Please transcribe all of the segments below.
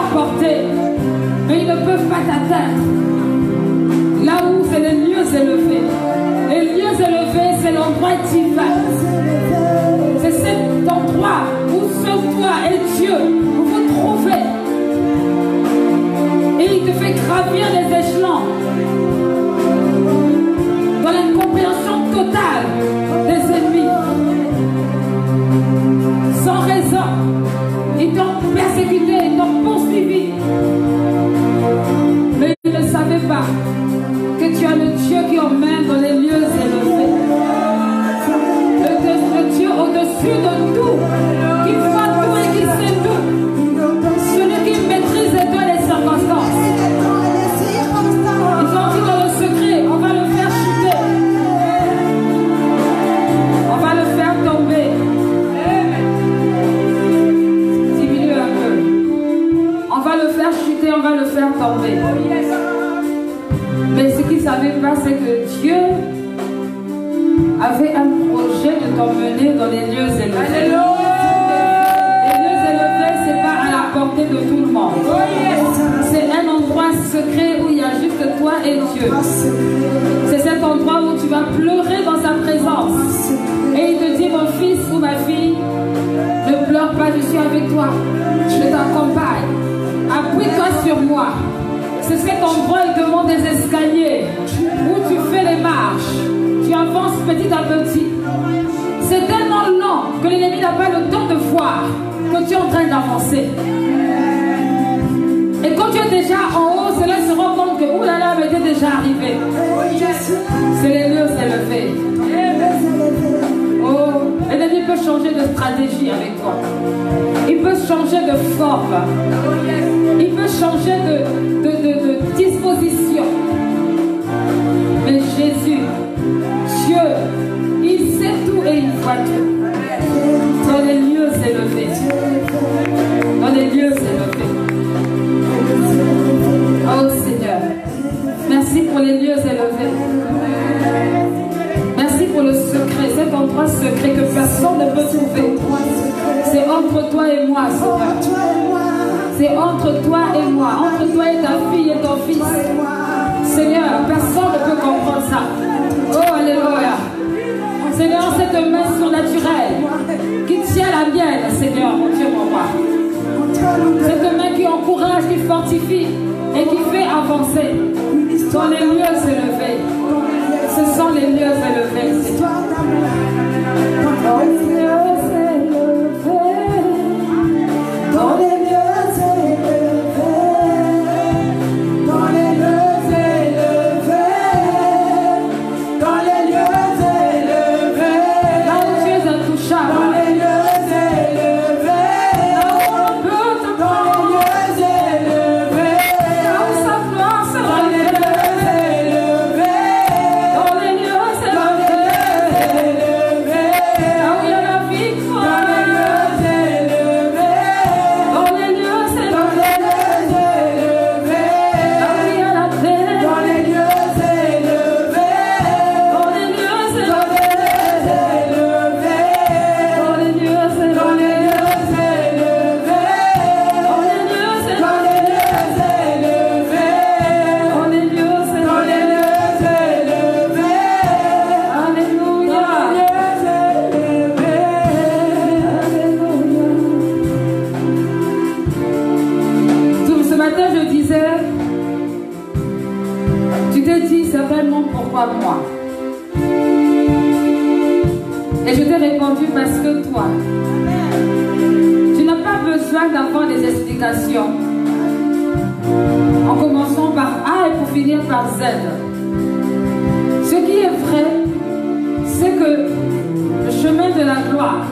leur portée, mais ils ne peuvent pas t'atteindre. Là où c'est les lieux élevés. Les lieux élevés, c'est l'endroit divin. C'est cet endroit où seul toi et Dieu vous vous trouvez. Et il te fait gravir les échelons dans l'incompréhension totale des ennemis. Sans raison, ils t'ont persécuté, ils t'ont poursuivi. Mais ils ne savaient pas que tu as le Dieu qui emmène dans les lieux élevés. Le Dieu au-dessus de tout, qui voit tout et qui sait tout. Celui qui maîtrise les circonstances. Ils ont dit dans le secret, on va le faire chuter. On va le faire tomber. Diminue un peu. On va le faire chuter, on va le faire tomber. Mais ce qu'ils ne savaient pas, c'est que Dieu avait un projet de t'emmener dans les lieux élevés. Alléluia. Les lieux élevés, ce n'est pas à la portée de tout le monde. C'est un endroit secret où il y a juste toi et Dieu. C'est cet endroit où tu vas pleurer dans sa présence. Et il te dit, mon fils ou ma fille, ne pleure pas, je suis avec toi. Je t'accompagne. Appuie-toi sur moi. C'est cet endroit, il demande des escaliers où tu fais les marches. Tu avances petit à petit. C'est tellement lent que l'ennemi n'a pas le temps de voir que tu es en train d'avancer. Et quand tu es déjà en haut, c'est là qu'il se rend compte que oulala, mais tu es déjà arrivé. C'est les lieux élevés. Oh, l'ennemi peut changer de stratégie avec toi. Il peut changer de forme. Il peut changer de disposition. Mais Jésus, Dieu, il sait tout et il voit tout. Dans les lieux élevés. Dans les lieux élevés. Oh Seigneur, merci pour les lieux élevés. Merci pour le secret, cet endroit secret que personne ne peut trouver. C'est entre toi et moi, Seigneur. C'est entre toi et moi, entre toi et ta fille et ton fils. Seigneur, personne ne peut comprendre ça. Oh, alléluia. Seigneur, cette main surnaturelle qui tient la mienne, Seigneur, mon Dieu, mon roi. Cette main qui encourage, qui fortifie et qui fait avancer dans les lieux élevés. Ce sont les lieux élevés, Seigneur. Dans les lieux élevés. Dans les pourquoi moi? Et je t'ai répondu parce que toi, tu n'as pas besoin d'avoir des explications. En commençant par A et pour finir par Z. Ce qui est vrai, c'est que le chemin de la gloire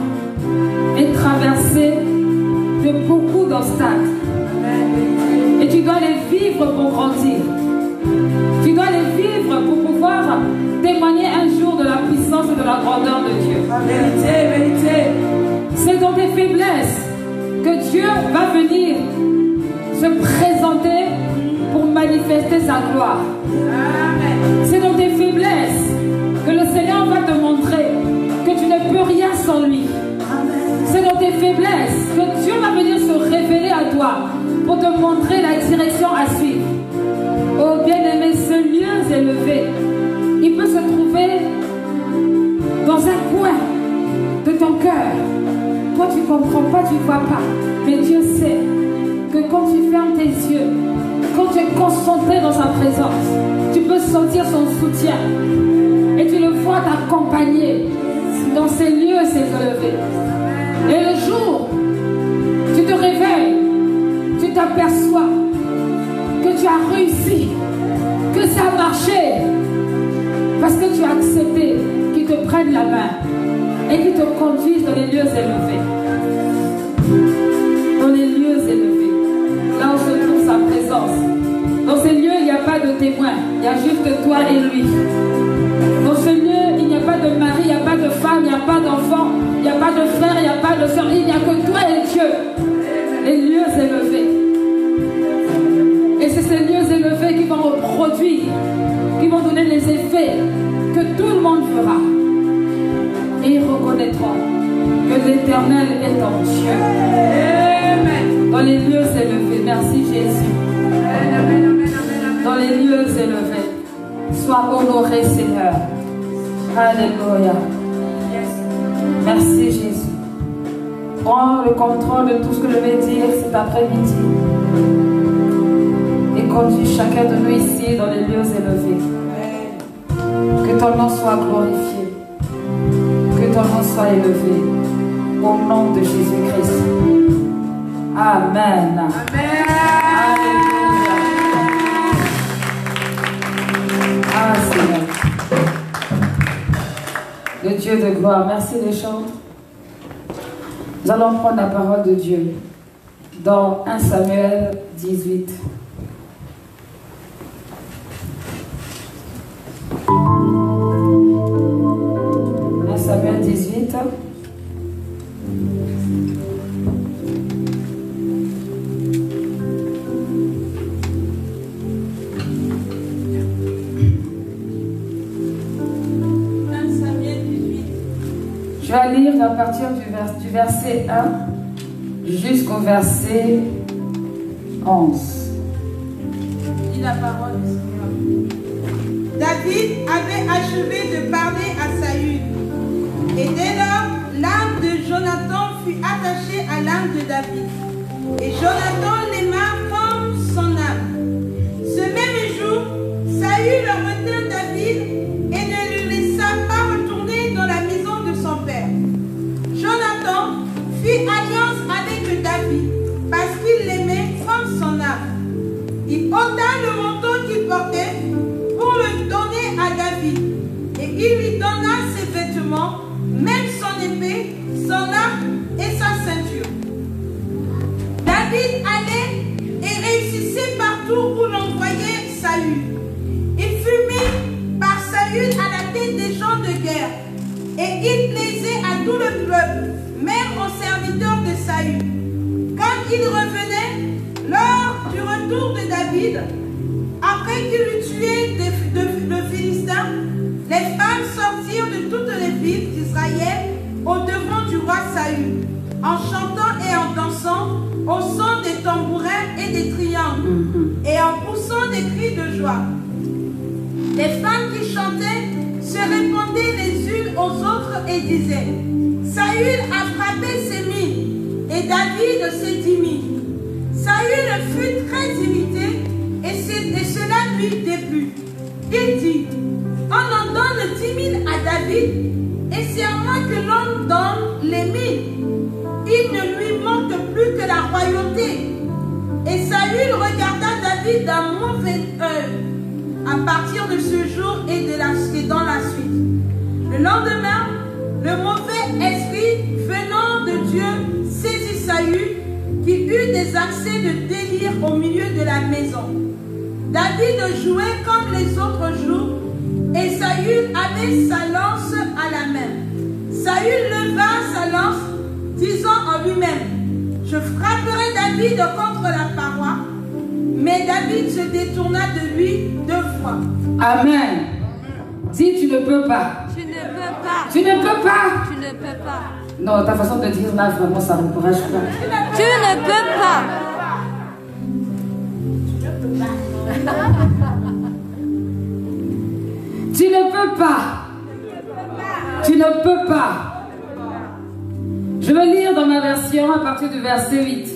est traversé de beaucoup d'obstacles. Et tu dois les vivre pour grandir. Tu dois les vivre pour pouvoir témoigner un jour de la puissance et de la grandeur de Dieu. Vérité, vérité. C'est dans tes faiblesses que Dieu va venir se présenter pour manifester sa gloire. C'est dans tes faiblesses que le Seigneur va te montrer que tu ne peux rien sans lui. C'est dans tes faiblesses que Dieu va venir se révéler à toi pour te montrer la direction à suivre. Oh bien-aimé, ce lieu élevé, il peut se trouver dans un coin de ton cœur. Toi, tu ne comprends pas, tu ne vois pas. Mais Dieu sait que quand tu fermes tes yeux, quand tu es concentré dans sa présence, tu peux sentir son soutien. Et tu le vois t'accompagner dans ces lieux élevés. Et le jour, tu te réveilles, tu t'aperçois que tu as réussi, que ça a marché, parce que tu as accepté qu'il te prenne la main et qu'il te conduise dans les lieux élevés. Dans les lieux élevés, là où se trouve sa présence. Dans ces lieux, il n'y a pas de témoin, il y a juste toi et lui. Dans ce lieu, il n'y a pas de mari, il n'y a pas de femme, il n'y a pas d'enfant, il n'y a pas de frère, il n'y a pas de soeur, il n'y a que toi et Dieu. Les lieux élevés. Et c'est ces lieux élevés qui vont reproduire, qui vont donner les effets que tout le monde fera. Et ils reconnaîtront que l'Éternel est en Dieu. Amen. Dans les lieux élevés, merci Jésus. Dans les lieux élevés, sois honoré Seigneur. Alléluia. Merci Jésus. Prends le contrôle de tout ce que je vais dire cet après-midi. Et conduis chacun de nous ici dans les lieux élevés. Que ton nom soit glorifié. Que ton nom soit élevé. Au nom de Jésus-Christ. Amen. Amen. Alléluia. Ah Seigneur. Le Dieu de gloire. Merci les chants. Nous allons prendre la parole de Dieu dans 1 Samuel 18. Samuel 18. Je vais lire à partir du verset 1 jusqu'au verset 11. Dis la parole du Seigneur. David avait achevé de parler à Saül. Et dès lors, l'âme de Jonathan fut attachée à l'âme de David. Et Jonathan l'aima comme son âme. Ce même jour, Saül retint David et ne le laissa pas retourner dans la maison de son père. Jonathan fit alliance avec David parce qu'il l'aimait comme son âme. Il ôta le manteau qu'il portait pour le donner à David. Et il lui donna ses vêtements, même son épée, son arc et sa ceinture. David allait et réussissait partout où l'on voyait Saül. Il fut mis par Saül à la tête des gens de guerre. Et il plaisait à tout le peuple, même aux serviteurs de Saül. Quand il revenait, lors du retour de David, après qu'il eut tué le Philistin, les femmes sortirent de toutes les villes d'Israël au-devant du roi Saül, en chantant et en dansant au son des tambourins et des triangles, et en poussant des cris de joie. Les femmes qui chantaient se répondaient les unes aux autres et disaient: Saül a frappé ses mille, et David ses 10 000. Saül fut très irrité, et cela lui déplut. Il dit: on en donne 10 000 à David, et c'est à moi que l'on donne les 1000. Il ne lui manque plus que la royauté. Et Saül regarda David d'un mauvais œil à partir de ce jour et dans la suite. Le lendemain, le mauvais esprit venant de Dieu saisit Saül, qui eut des accès de délire au milieu de la maison. David jouait comme les autres jours, et Saül avait sa lance à la main. Saül leva sa lance, disant en lui-même: je frapperai David contre la paroi. Mais David se détourna de lui 2 fois. Amen. Dis, tu ne peux pas. Tu ne peux pas. Tu ne peux pas. Tu ne peux pas. Non, ta façon de dire là, vraiment, ça ne me courage pas. Tu ne peux pas. Tu ne peux pas. Tu ne peux pas. Je vais lire dans ma version à partir du verset 8.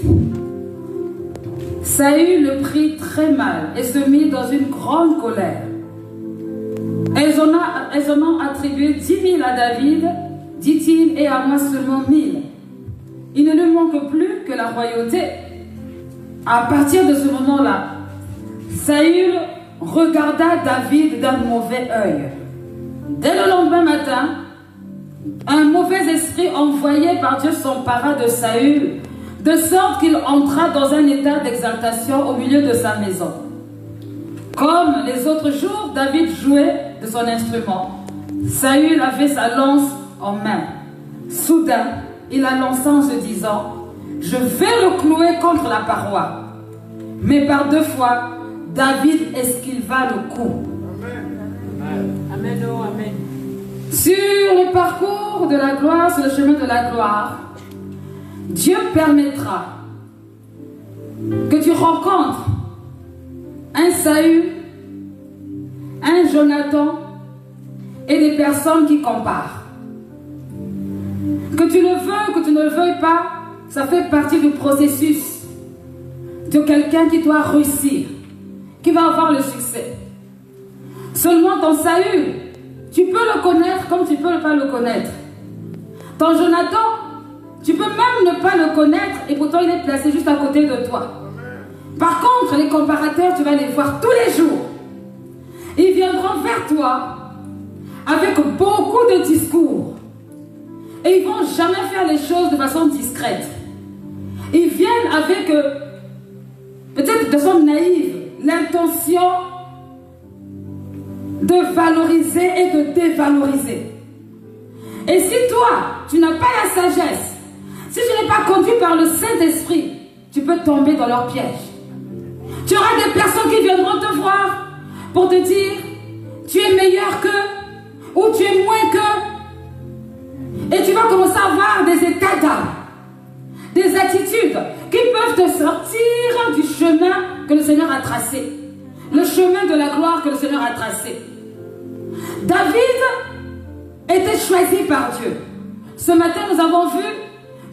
Saül le prit très mal et se mit dans une grande colère. Elles en ont attribué 10 000 à David, dit-il, et à moi seulement 1000. Il ne lui manque plus que la royauté. À partir de ce moment-là, Saül regarda David d'un mauvais œil. Dès le lendemain matin, un mauvais esprit envoyé par Dieu s'empara de Saül, de sorte qu'il entra dans un état d'exaltation au milieu de sa maison. Comme les autres jours, David jouait de son instrument. Saül avait sa lance en main. Soudain, il la lança en se disant, « Je vais le clouer contre la paroi. » Mais par 2 fois, David esquiva le coup. Amen. Amen. Oh, amen. Sur le parcours de la gloire, sur le chemin de la gloire, Dieu permettra que tu rencontres un Saül, un Jonathan et des personnes qui comparent. Que tu le veuilles, que tu ne le veuilles pas, ça fait partie du processus de quelqu'un qui doit réussir, qui va avoir le succès. Seulement ton Saül, tu peux le connaître comme tu peux ne pas le connaître. Ton Jonathan, tu peux même ne pas le connaître et pourtant il est placé juste à côté de toi. Par contre, les comparateurs, tu vas les voir tous les jours. Ils viendront vers toi avec beaucoup de discours. Et ils ne vont jamais faire les choses de façon discrète. Ils viennent avec, peut-être de façon naïve, l'intention de valoriser et de dévaloriser. Et si toi, tu n'as pas la sagesse, si tu n'es pas conduit par le Saint-Esprit, tu peux tomber dans leur piège. Tu auras des personnes qui viendront te voir pour te dire tu es meilleur qu'eux ou tu es moins qu'eux. Et tu vas commencer à avoir des états d'âme, des attitudes qui peuvent te sortir du chemin que le Seigneur a tracé. Le chemin de la gloire que le Seigneur a tracé. David était choisi par Dieu. Ce matin, nous avons vu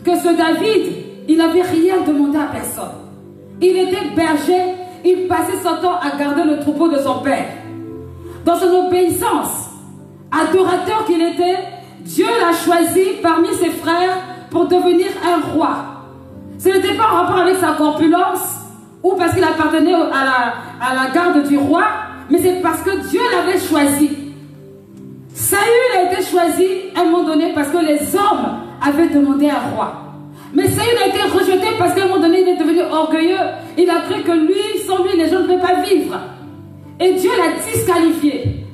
que ce David, il n'avait rien demandé à personne. Il était berger, il passait son temps à garder le troupeau de son père. Dans son obéissance, adorateur qu'il était, Dieu l'a choisi parmi ses frères pour devenir un roi. Ce n'était pas en rapport avec sa corpulence ou parce qu'il appartenait à la garde du roi, mais c'est parce que Dieu l'avait choisi. Saül a été choisi à un moment donné parce que les hommes avaient demandé un roi. Mais Saül a été rejeté parce qu'à un moment donné, il est devenu orgueilleux. Il a cru que lui, sans lui, les gens ne pouvaient pas vivre. Et Dieu l'a disqualifié.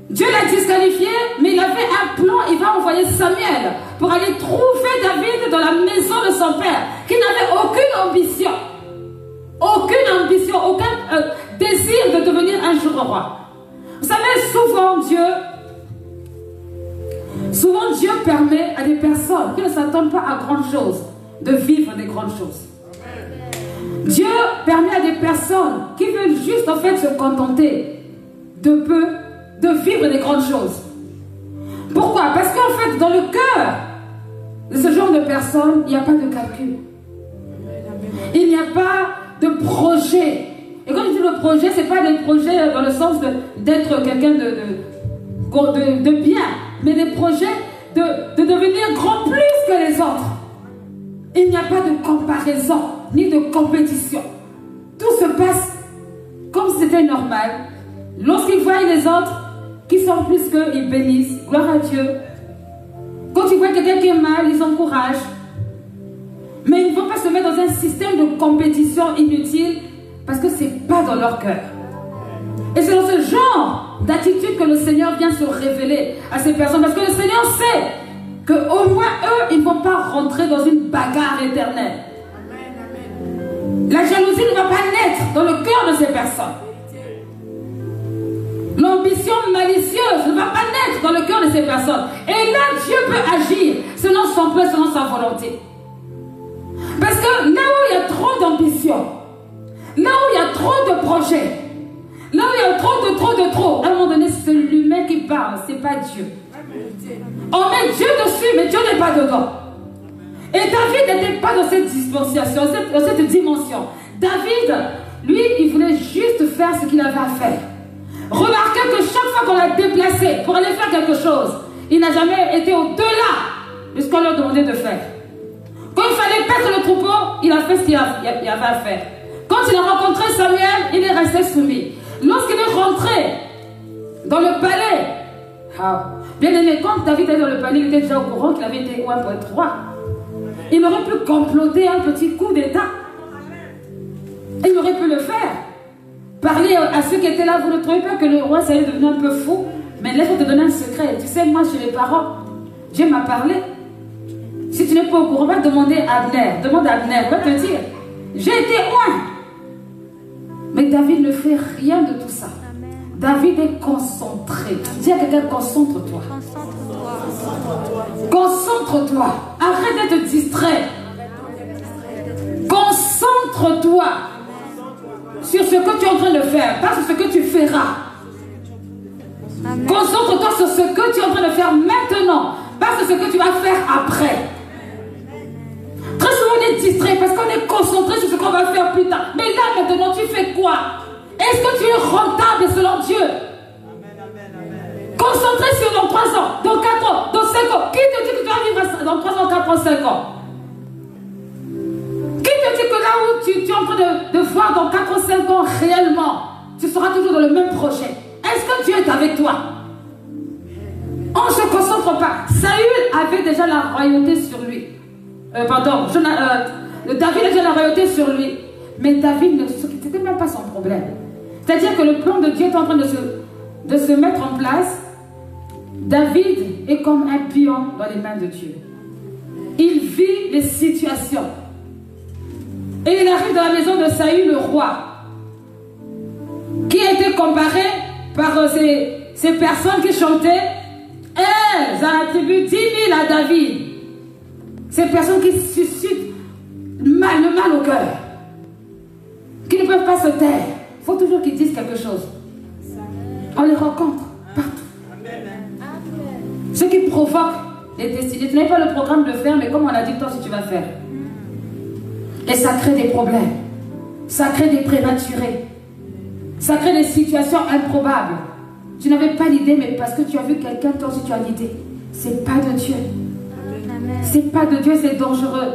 Dieu l'a disqualifié, mais il avait un plan. Il va envoyer Samuel pour aller trouver David dans la maison de son père, qui n'avait aucune ambition. Aucune ambition, aucun désir de devenir un jour roi. Vous savez, souvent Dieu permet à des personnes qui ne s'attendent pas à grandes choses de vivre des grandes choses. Dieu permet à des personnes qui veulent juste en fait se contenter de peu, de vivre des grandes choses. Pourquoi? Parce qu'en fait, dans le cœur de ce genre de personnes, il n'y a pas de calcul. Il n'y a pas de projet. Et quand je dis le projet, ce n'est pas des projets dans le sens d'être quelqu'un de bien, mais des projets de devenir grand plus que les autres. Il n'y a pas de comparaison, ni de compétition. Tout se passe comme si c'était normal. Lorsqu'ils voient les autres qui sont plus qu'eux, ils bénissent. Gloire à Dieu. Quand ils voient quelqu'un qui est mal, ils encouragent. Mais ils ne vont pas se mettre dans un système de compétition inutile parce que ce n'est pas dans leur cœur. Et c'est dans ce genre d'attitude que le Seigneur vient se révéler à ces personnes. Parce que le Seigneur sait qu'au moins eux, ils ne vont pas rentrer dans une bagarre éternelle. La jalousie ne va pas naître dans le cœur de ces personnes. L'ambition malicieuse ne va pas naître dans le cœur de ces personnes. Et là, Dieu peut agir selon son plan, selon sa volonté. Parce que là où il y a trop d'ambition, là où il y a a trop de projets, là où il y a trop, à un moment donné, c'est l'humain qui parle, c'est pas Dieu. On met Dieu dessus, mais Dieu n'est pas dedans. Et David n'était pas dans cette dispensation, dans cette dimension. David, lui, il voulait juste faire ce qu'il avait à faire. Remarquez que chaque fois qu'on l'a déplacé pour aller faire quelque chose, il n'a jamais été au-delà de ce qu'on lui demandait de faire. Quand il fallait perdre le troupeau, il a fait ce qu'il avait à faire. Quand il a rencontré Samuel, il est resté soumis. Lorsqu'il est rentré dans le palais, bien aimé, quand David était dans le palais, il était déjà au courant qu'il avait été un peu roi. Il aurait pu comploter un petit coup d'état. Il aurait pu le faire. Parler à ceux qui étaient là, vous ne trouvez pas que le roi ça est devenu un peu fou? Mais laisse-moi te donner un secret. Tu sais, moi, chez mes parents, Dieu m'a parlé. Si tu n'es pas au courant, va demander à Abner. Demande à Abner, va te dire. J'ai été loin. Mais David ne fait rien de tout ça. David est concentré. Dis à quelqu'un, concentre-toi. Concentre-toi. Arrête d'être distrait. Concentre-toi sur ce que tu es en train de faire, pas sur ce que tu feras. Concentre-toi sur ce que tu es en train de faire maintenant, pas sur ce que tu vas faire après. Très souvent on est distrait parce qu'on est concentré sur ce qu'on va faire plus tard. Mais là maintenant tu fais quoi? Est-ce que tu es rentable selon Dieu? Concentré sur dans 3 ans, dans 4 ans, dans 5 ans. Qui te dit que tu vas vivre dans 3 ans, 4 ans, 5 ans? Qui te dit que là où tu es en train de voir dans 4 ou 5 ans réellement, tu seras toujours dans le même projet? Est-ce que Dieu est avec toi? On ne se concentre pas. Saül avait déjà la royauté sur lui. David avait déjà la royauté sur lui. Mais David, ce n'était même pas son problème. C'est-à-dire que le plan de Dieu est en train de se mettre en place. David est comme un pion dans les mains de Dieu. Il vit les situations. Et il arrive dans la maison de Saül, le roi, qui a été comparé par ces personnes qui chantaient. Elles attribuent 10 000 à David. Ces personnes qui suscitent le mal au cœur, qui ne peuvent pas se taire. Il faut toujours qu'ils disent quelque chose. On les rencontre partout. Ce qui provoque les destinées. Tu n'avais pas le programme de faire, mais comme on a dit, toi si tu vas faire. Et ça crée des problèmes. Ça crée des prématurés. Ça crée des situations improbables. Tu n'avais pas l'idée, mais parce que tu as vu quelqu'un, toi aussi tu as l'idée. C'est pas de Dieu. C'est pas de Dieu, c'est dangereux.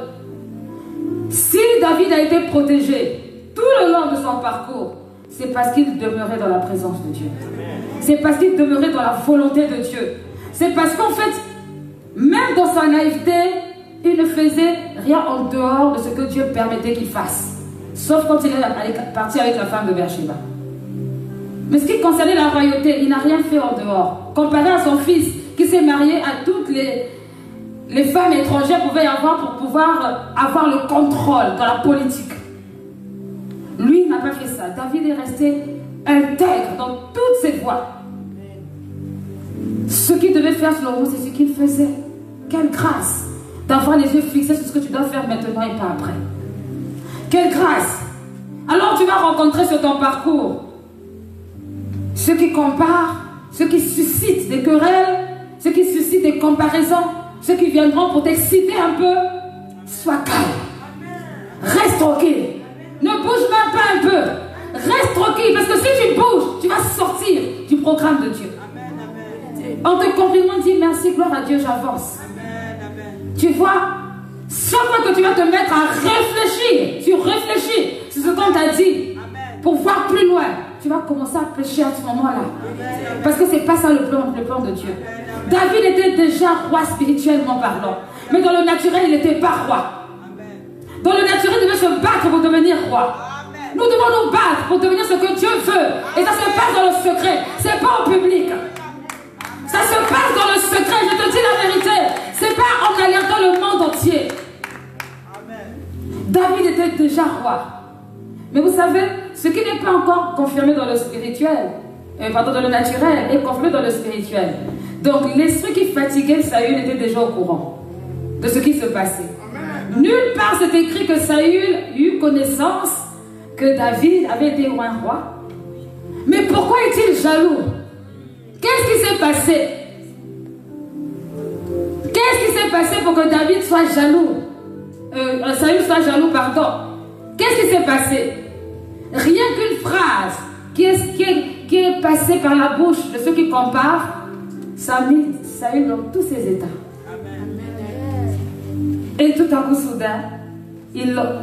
Si David a été protégé tout le long de son parcours, c'est parce qu'il demeurait dans la présence de Dieu. C'est parce qu'il demeurait dans la volonté de Dieu. C'est parce qu'en fait, même dans sa naïveté, il ne faisait rien en dehors de ce que Dieu permettait qu'il fasse. Sauf quand il est parti avec la femme de Beersheba. Mais ce qui concernait la royauté, il n'a rien fait en dehors. Comparé à son fils, qui s'est marié à toutes les femmes étrangères pouvaient avoir pour pouvoir avoir le contrôle dans la politique. Lui, il n'a pas fait ça. David est resté intègre dans toutes ses voies. Ce qu'il devait faire sur le roi, c'est ce qu'il faisait. Quelle grâce d'avoir les yeux fixés sur ce que tu dois faire maintenant et pas après. Quelle grâce. Alors tu vas rencontrer sur ton parcours ceux qui comparent, ceux qui suscitent des querelles, ceux qui suscitent des comparaisons, ceux qui viendront pour t'exciter un peu. Sois calme. Reste tranquille. Ne bouge même pas un peu. Reste tranquille, parce que si tu bouges, tu vas sortir du programme de Dieu. En te comprimant, dis merci, gloire à Dieu, j'avance. Tu vois, chaque fois que tu vas te mettre à réfléchir, tu réfléchis sur ce qu'on t'a dit pour voir plus loin. Tu vas commencer à pécher à ce moment-là. Parce que ce n'est pas ça le plan de Dieu. David était déjà roi spirituellement parlant. Mais dans le naturel, il n'était pas roi. Dans le naturel, il devait se battre pour devenir roi. Nous devons nous battre pour devenir ce que Dieu veut. Et ça se passe dans le secret. Ce n'est pas en public. Ça se passe dans le secret. Je te dis la vérité. Ce n'est pas en alertant le monde entier. David était déjà roi. Mais vous savez, ce qui n'est pas encore confirmé dans le spirituel, dans le naturel, est confirmé dans le spirituel. Donc l'esprit qui fatiguait Saül était déjà au courant de ce qui se passait. Nulle part c'est écrit que Saül eut connaissance que David avait été un roi. Mais pourquoi est-il jaloux? Qu'est-ce qui s'est passé? Qu'est-ce qui s'est passé pour que David soit jaloux? Saül soit jaloux, pardon. Qu'est-ce qui s'est passé? Rien qu'une phrase qui est passée par la bouche de ceux qui comparent, ça a mis Saül dans tous ses états. Et tout à coup, soudain, il l'a.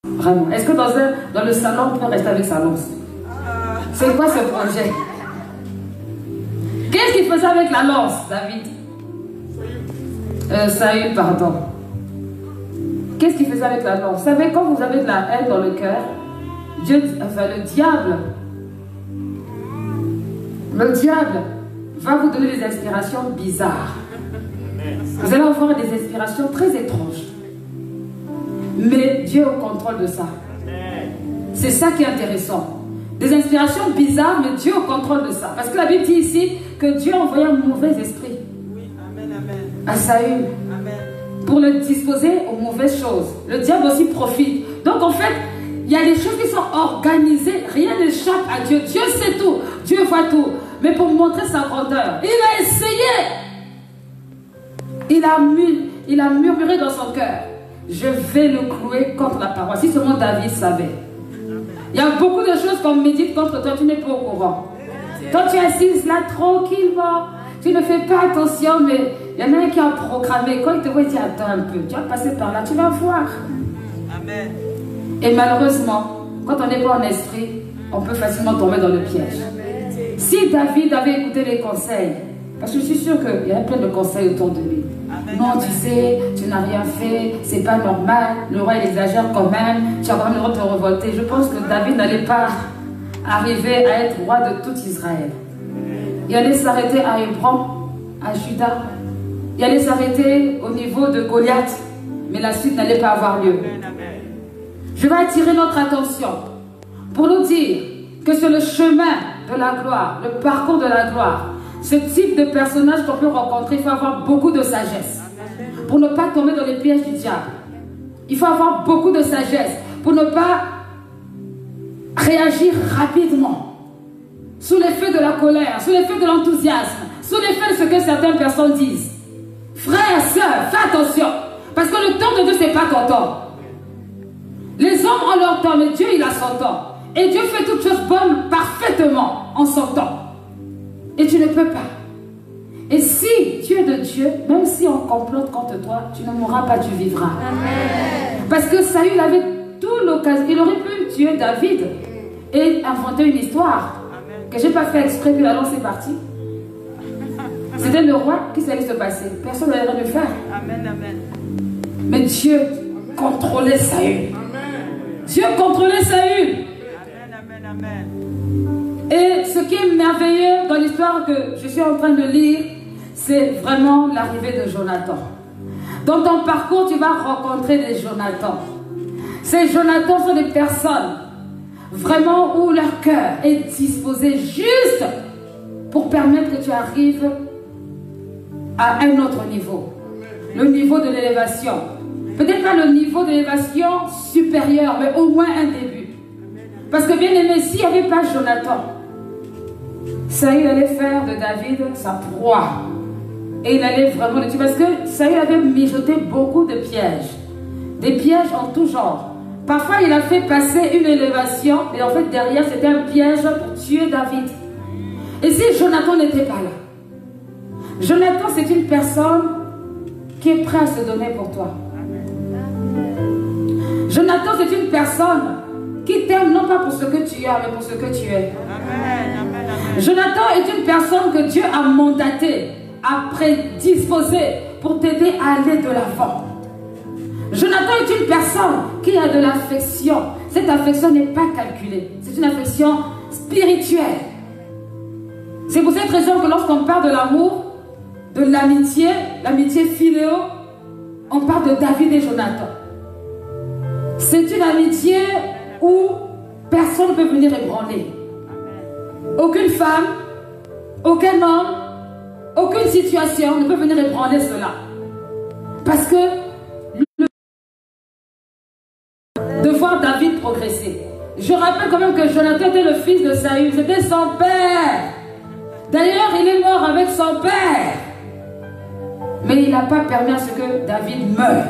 Vraiment. Est-ce que dans le salon, on peut rester avec sa lance? C'est quoi ce projet? Qu'est-ce qu'il faisait avec la lance, David? Saül, pardon. Qu'est-ce qu'il faisait avec la lance? Vous savez, quand vous avez de la haine dans le cœur, le diable va vous donner des inspirations bizarres. Vous allez avoir des inspirations très étranges. Mais Dieu est au contrôle de ça. C'est ça qui est intéressant. Des inspirations bizarres, mais Dieu est au contrôle de ça. Parce que la Bible dit ici que Dieu a envoyé un mauvais esprit à Saül pour le disposer aux mauvaises choses. Le diable aussi profite. Donc en fait, il y a des choses qui sont organisées. Rien n'échappe à Dieu. Dieu sait tout. Dieu voit tout. Mais pour montrer sa grandeur, il a essayé. Il a murmuré dans son cœur. Je vais le clouer contre la paroi. Si seulement David savait. Il y a beaucoup de choses qu'on médite contre toi, tu n'es pas au courant. Toi, tu es assise là tranquillement. Tu ne fais pas attention, mais il y en a un qui a programmé. Quand il te voit, il dit attends un peu. Tu vas passer par là, tu vas voir. Amen. Et malheureusement, quand on n'est pas en esprit, on peut facilement tomber dans le piège. Si David avait écouté les conseils, parce que je suis sûre qu'il y a plein de conseils autour de lui. Non, tu sais, tu n'as rien fait, c'est pas normal, le roi il exagère quand même, tu as vraiment le droit de te révolter. Je pense que David n'allait pas arriver à être roi de tout Israël. Il allait s'arrêter à Hébron, à Juda. Il allait s'arrêter au niveau de Goliath, mais la suite n'allait pas avoir lieu. Je vais attirer notre attention pour nous dire que sur le chemin de la gloire, le parcours de la gloire, ce type de personnage qu'on peut rencontrer, il faut avoir beaucoup de sagesse pour ne pas tomber dans les pièges du diable. Il faut avoir beaucoup de sagesse pour ne pas réagir rapidement sous l'effet de la colère, sous l'effet de l'enthousiasme, sous l'effet de ce que certaines personnes disent. Frères, sœurs, fais attention, parce que le temps de Dieu, ce n'est pas ton temps. Les hommes ont leur temps, mais Dieu, il a son temps. Et Dieu fait toutes choses bonnes parfaitement en son temps. Et tu ne peux pas. Et si tu es de Dieu, même si on complote contre toi, tu ne mourras pas, tu vivras. Amen. Parce que Saül avait tout l'occasion. Il aurait pu tuer David et inventer une histoire. Amen. Que je n'ai pas fait exprès, puis la lance est partie. C'était le roi qui allait se passer. Personne n'allait rien le faire. Amen, amen. Mais Dieu contrôlait Saül. Dieu contrôlait Saül. Amen, amen, amen. Et ce qui est merveilleux dans l'histoire que je suis en train de lire, c'est vraiment l'arrivée de Jonathan. Dans ton parcours, tu vas rencontrer des Jonathan. Ces Jonathan sont des personnes vraiment où leur cœur est disposé juste pour permettre que tu arrives à un autre niveau. Le niveau de l'élévation. Peut-être pas le niveau de l'élévation supérieur, mais au moins un début. Parce que bien aimé, s'il n'y avait pas Jonathan, Saül allait faire de David sa proie. Et il allait vraiment le tuer. Parce que Saül avait mijoté beaucoup de pièges. Des pièges en tout genre. Parfois, il a fait passer une élévation. Et en fait, derrière, c'était un piège pour tuer David. Et si Jonathan n'était pas là? Jonathan, c'est une personne qui est prête à se donner pour toi. Jonathan, c'est une personne qui t'aime non pas pour ce que tu as, mais pour ce que tu es. Amen, amen, amen. Jonathan est une personne que Dieu a mandaté, a prédisposé pour t'aider à aller de l'avant. Jonathan est une personne qui a de l'affection. Cette affection n'est pas calculée. C'est une affection spirituelle. C'est pour cette raison que lorsqu'on parle de l'amour, de l'amitié, l'amitié philéo, on parle de David et Jonathan. C'est une amitié où personne ne peut venir ébranler. Aucune femme, aucun homme, aucune situation ne peut venir ébranler cela. Parce que de voir David progresser. Je rappelle quand même que Jonathan était le fils de Saül, c'était son père. D'ailleurs, il est mort avec son père. Mais il n'a pas permis à ce que David meure.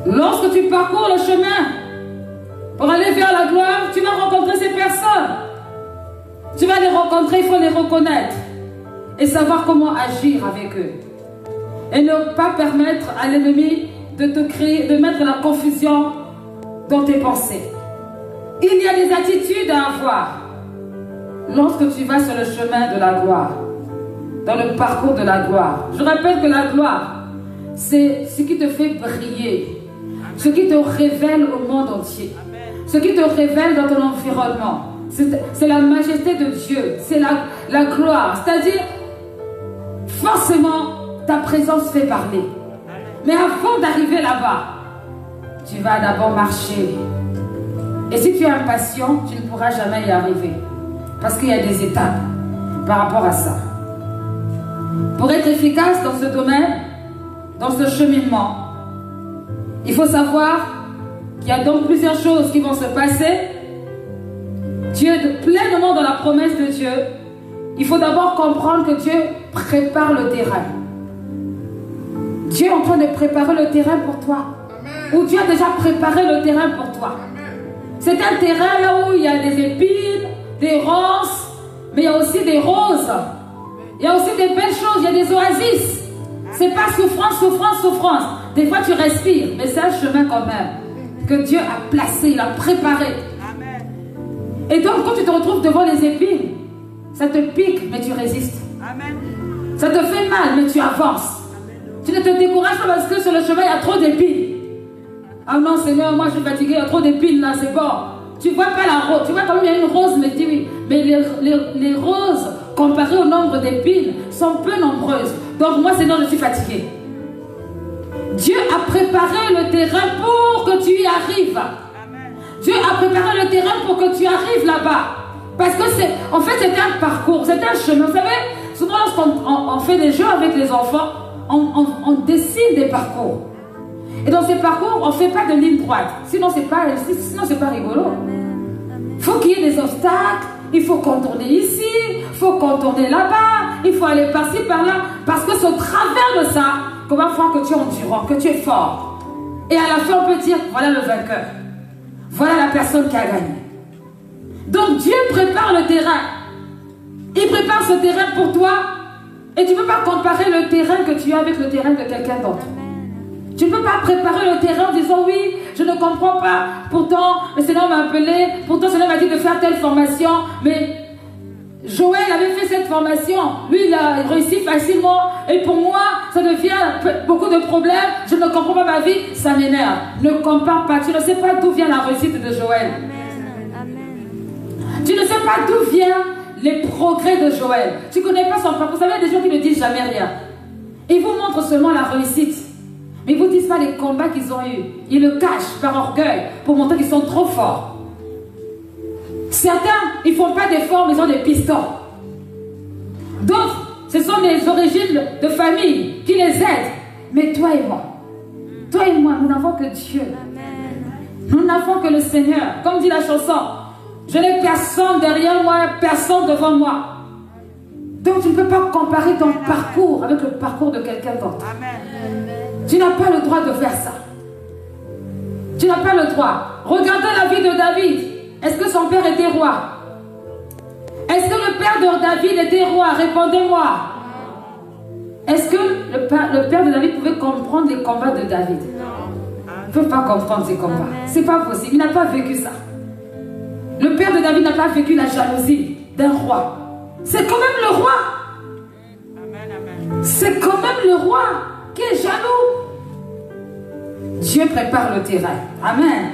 Lorsque tu parcours le chemin pour aller vers la gloire, tu vas rencontrer ces personnes. Tu vas les rencontrer, il faut les reconnaître et savoir comment agir avec eux. Et ne pas permettre à l'ennemi de te créer, de mettre la confusion dans tes pensées. Il y a des attitudes à avoir lorsque tu vas sur le chemin de la gloire, dans le parcours de la gloire. Je rappelle que la gloire, c'est ce qui te fait briller, ce qui te révèle au monde entier, ce qui te révèle dans ton environnement. C'est la majesté de Dieu, c'est la gloire. C'est-à-dire, forcément, ta présence fait parler. Mais avant d'arriver là-bas, tu vas d'abord marcher. Et si tu es impatient, tu ne pourras jamais y arriver. Parce qu'il y a des étapes par rapport à ça. Pour être efficace dans ce domaine, dans ce cheminement, il faut savoir qu'il y a donc plusieurs choses qui vont se passer. Tu es pleinement dans la promesse de Dieu. Il faut d'abord comprendre que Dieu prépare le terrain. Dieu est en train de préparer le terrain pour toi. Ou Dieu a déjà préparé le terrain pour toi. C'est un terrain là où il y a des épines, des ronces, mais il y a aussi des roses. Il y a aussi des belles choses, il y a des oasis. C'est pas souffrance, souffrance, souffrance. Des fois tu respires, mais c'est un chemin quand même que Dieu a placé, il a préparé. Et donc quand tu te retrouves devant les épines, ça te pique, mais tu résistes. Ça te fait mal, mais tu avances. Tu ne te décourages pas parce que sur le chemin il y a trop d'épines. Ah non Seigneur, moi je suis fatigué, il y a trop d'épines là, c'est bon. Tu vois pas la rose, tu vois quand même il y a une rose, mais tu dis oui. Mais les roses, comparées au nombre d'épines, sont peu nombreuses. Donc moi Seigneur, je suis fatigué. Dieu a préparé le terrain pour que tu y arrives. Dieu a préparé le terrain pour que tu arrives là-bas. Parce que c'est, en fait, c'est un parcours, c'est un chemin. Vous savez, souvent lorsqu'on fait des jeux avec les enfants, on dessine des parcours. Et dans ces parcours, on ne fait pas de ligne droite. Sinon, c'est pas rigolo. Il faut qu'il y ait des obstacles. Il faut contourner ici. Il faut contourner là-bas. Il faut aller par-ci, par-là. Parce que c'est au travers de ça qu'on va voir que tu es endurant, que tu es fort. Et à la fin, on peut dire, voilà le vainqueur. Voilà la personne qui a gagné. Donc Dieu prépare le terrain. Il prépare ce terrain pour toi. Et tu ne peux pas comparer le terrain que tu as avec le terrain de quelqu'un d'autre. Tu ne peux pas préparer le terrain en disant oui, je ne comprends pas. Pourtant, le Seigneur m'a appelé. Pourtant, le Seigneur m'a dit de faire telle formation. Mais Joël avait fait cette formation. Lui, il a réussi facilement. Et pour moi, ça devient beaucoup de problèmes. Je ne comprends pas ma vie. Ça m'énerve. Ne compare pas. Tu ne sais pas d'où vient la réussite de Joël. Tu ne sais pas d'où viennent les progrès de Joël. Tu ne connais pas son parcours. Vous savez, il y a des gens qui ne disent jamais rien. Ils vous montrent seulement la réussite. Mais ils ne vous disent pas les combats qu'ils ont eus. Ils le cachent par orgueil pour montrer qu'ils sont trop forts. Certains, ils ne font pas d'efforts, mais ils ont des pistons. D'autres, ce sont des origines de famille qui les aident. Mais toi et moi, nous n'avons que Dieu. Nous n'avons que le Seigneur. Comme dit la chanson, je n'ai personne derrière moi, personne devant moi. Donc tu ne peux pas comparer ton parcours avec le parcours de quelqu'un d'autre. Tu n'as pas le droit de faire ça. Tu n'as pas le droit. Regardez la vie de David. Est-ce que son père était roi? Est-ce que le père de David était roi? Répondez-moi. Est-ce que le père de David pouvait comprendre les combats de David? Il ne peut pas comprendre ces combats. C'est pas possible. Il n'a pas vécu ça. Le père de David n'a pas vécu la jalousie d'un roi. C'est quand même le roi. C'est quand même le roi qui est jaloux. Dieu prépare le terrain. Amen.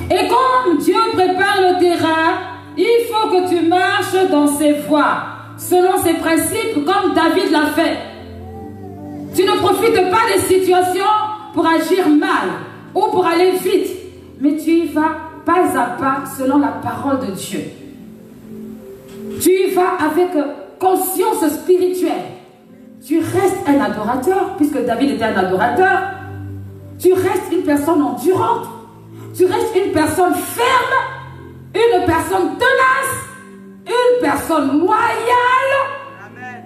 Et comme Dieu prépare le terrain, il faut que tu marches dans ses voies, selon ses principes, comme David l'a fait. Tu ne profites pas des situations pour agir mal ou pour aller vite, mais tu y vas pas à pas selon la parole de Dieu. Tu y vas avec conscience spirituelle. Tu restes un adorateur, puisque David était un adorateur. Tu restes une personne endurante. Tu restes une personne ferme, une personne tenace, une personne loyale, Amen.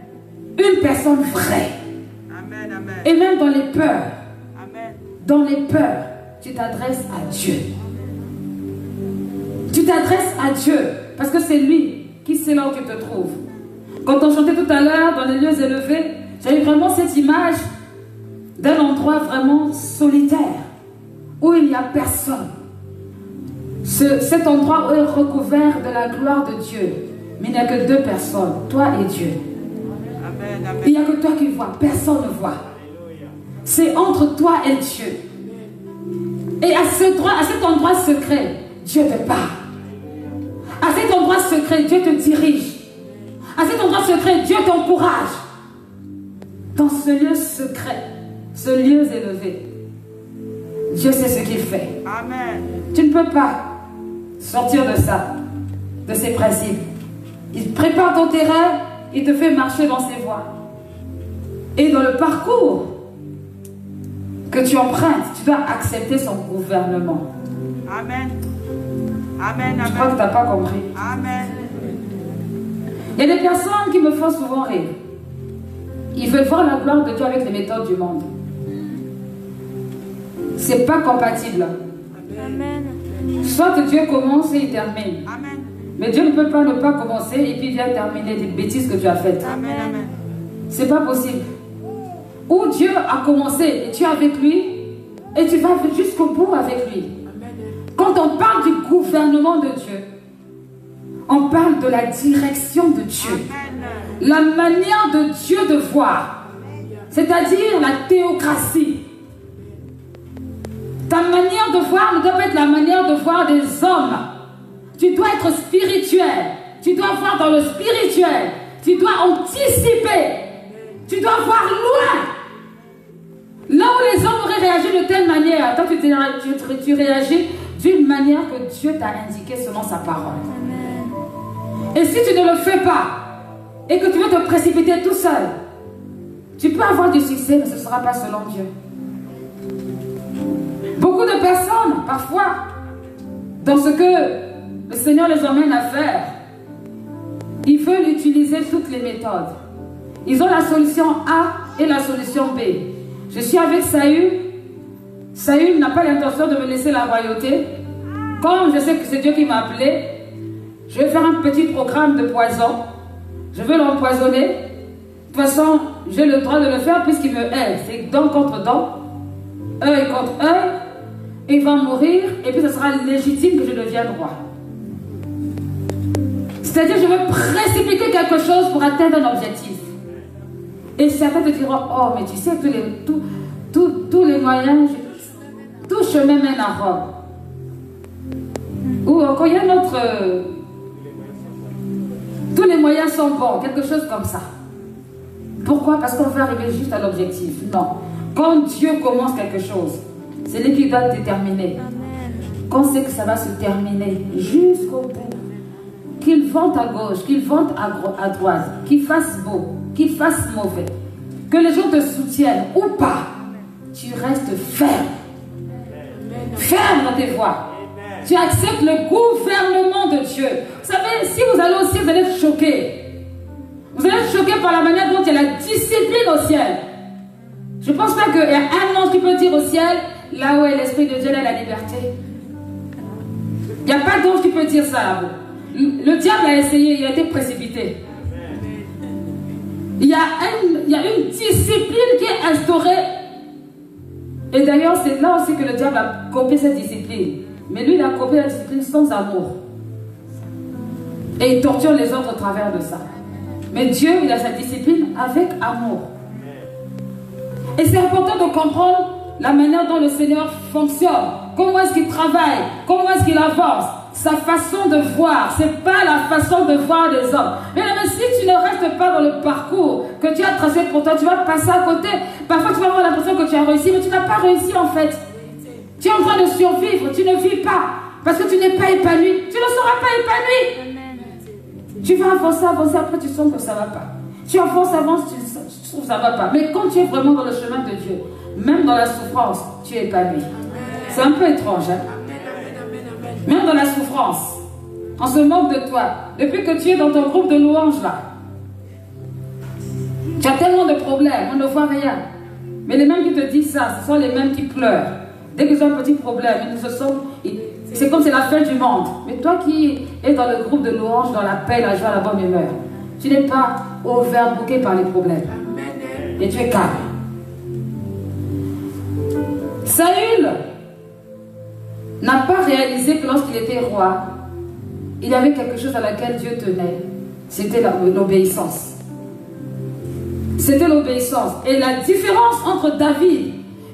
une personne vraie. Amen. Amen. Et même dans les peurs, Amen. dans les peurs, tu t'adresses à Dieu. Tu t'adresses à Dieu parce que c'est lui qui sait là où tu te trouves. Quand on chantait tout à l'heure dans les lieux élevés, j'avais vraiment cette image d'un endroit vraiment solitaire où il n'y a personne. Cet endroit est recouvert de la gloire de Dieu. Mais il n'y a que deux personnes, toi et Dieu. Amen. Amen. Il n'y a que toi qui vois, personne ne voit. C'est entre toi et Dieu. Et à cet endroit secret, Dieu te parle. À cet endroit secret, Dieu te dirige. À cet endroit secret, Dieu t'encourage. Dans ce lieu secret, ce lieu élevé, Dieu sait ce qu'il fait. Amen. Tu ne peux pas sortir de ça, de ces principes. Il prépare ton terrain, il te fait marcher dans ses voies. Et dans le parcours que tu empruntes, tu dois accepter son gouvernement. Amen. Amen. Je crois que tu n'as pas compris. Amen. Il y a des personnes qui me font souvent rire. Ils veulent voir la gloire de Dieu avec les méthodes du monde. C'est pas compatible. Amen. Soit Dieu commence et il termine. Amen. Mais Dieu ne peut pas ne pas commencer et puis vient terminer des bêtises que tu as faites. Amen. Amen. C'est pas possible. Où Dieu a commencé et tu es avec lui et tu vas jusqu'au bout avec lui. Quand on parle du gouvernement de Dieu, on parle de la direction de Dieu. Amen. La manière de Dieu de voir. C'est-à-dire la théocratie. Ta manière de voir ne doit pas être la manière de voir des hommes. Tu dois être spirituel. Tu dois voir dans le spirituel. Tu dois anticiper. Tu dois voir loin. Là où les hommes auraient réagi de telle manière, toi tu réagis d'une manière que Dieu t'a indiqué selon sa parole. Et si tu ne le fais pas, et que tu veux te précipiter tout seul, tu peux avoir du succès, mais ce ne sera pas selon Dieu. Beaucoup de personnes, parfois, dans ce que le Seigneur les emmène à faire, ils veulent utiliser toutes les méthodes. Ils ont la solution A et la solution B. Je suis avec Saül. Saül n'a pas l'intention de me laisser la royauté. Comme je sais que c'est Dieu qui m'a appelé, je vais faire un petit programme de poison. Je veux l'empoisonner. De toute façon, j'ai le droit de le faire puisqu'il me hait. C'est dent contre dent, œil contre œil. Il va mourir et puis ce sera légitime que je devienne roi. C'est-à-dire, je veux précipiter quelque chose pour atteindre un objectif. Et certains te diront, oh, mais tu sais, tous les moyens, tout chemin mène à Rome. Ou encore, il y a notre... tous les moyens sont bons, quelque chose comme ça. Pourquoi? Parce qu'on veut arriver juste à l'objectif. Non. Quand Dieu commence quelque chose, c'est lui qui doit déterminer. Quand c'est que ça va se terminer jusqu'au bout. Qu'il vente à gauche, qu'il vente à droite, qu'il fasse beau, qu'il fasse mauvais, que les gens te soutiennent ou pas, tu restes ferme. Ferme dans tes voies. Tu acceptes le gouvernement de Dieu. Vous savez, si vous allez au ciel, vous allez être choqués. Vous allez être choqués par la manière dont il y a la discipline au ciel. Je ne pense pas qu'il y a un ange qui peut dire au ciel, là où est l'Esprit de Dieu, là, la liberté. Il n'y a pas d'ange qui peut dire ça là-bas. Le diable a essayé, il a été précipité. Il y a une discipline qui est instaurée. Et d'ailleurs, c'est là aussi que le diable a copié cette discipline. Mais lui, il a copié la discipline sans amour. Et il torture les autres au travers de ça. Mais Dieu, il a sa discipline avec amour. Et c'est important de comprendre la manière dont le Seigneur fonctionne. Comment est-ce qu'il travaille? Comment est-ce qu'il avance? Sa façon de voir, ce n'est pas la façon de voir des hommes. Mais si tu ne restes pas dans le parcours que tu as tracé pour toi, tu vas passer à côté. Parfois, tu vas avoir l'impression que tu as réussi, mais tu n'as pas réussi en fait. Tu es en train de survivre, tu ne vis pas. Parce que tu n'es pas épanoui. Tu ne seras pas épanoui. Tu vas avancer, après tu sens que ça ne va pas. Tu avances, tu trouves que ça ne va pas. Mais quand tu es vraiment dans le chemin de Dieu, même dans la souffrance, tu es épanoui. C'est un peu étrange, hein? Même dans la souffrance, on se moque de toi. Depuis que tu es dans ton groupe de louanges là, tu as tellement de problèmes, on ne voit rien. Mais les mêmes qui te disent ça, ce sont les mêmes qui pleurent. Dès qu'ils ont un petit problème, c'est comme c'est la fin du monde. Mais toi qui es dans le groupe de louanges, dans la paix, la joie, la bonne humeur, tu n'es pas overbooké par les problèmes. Et tu es calme. Saül n'a pas réalisé que lorsqu'il était roi, il y avait quelque chose à laquelle Dieu tenait. C'était l'obéissance. C'était l'obéissance. Et la différence entre David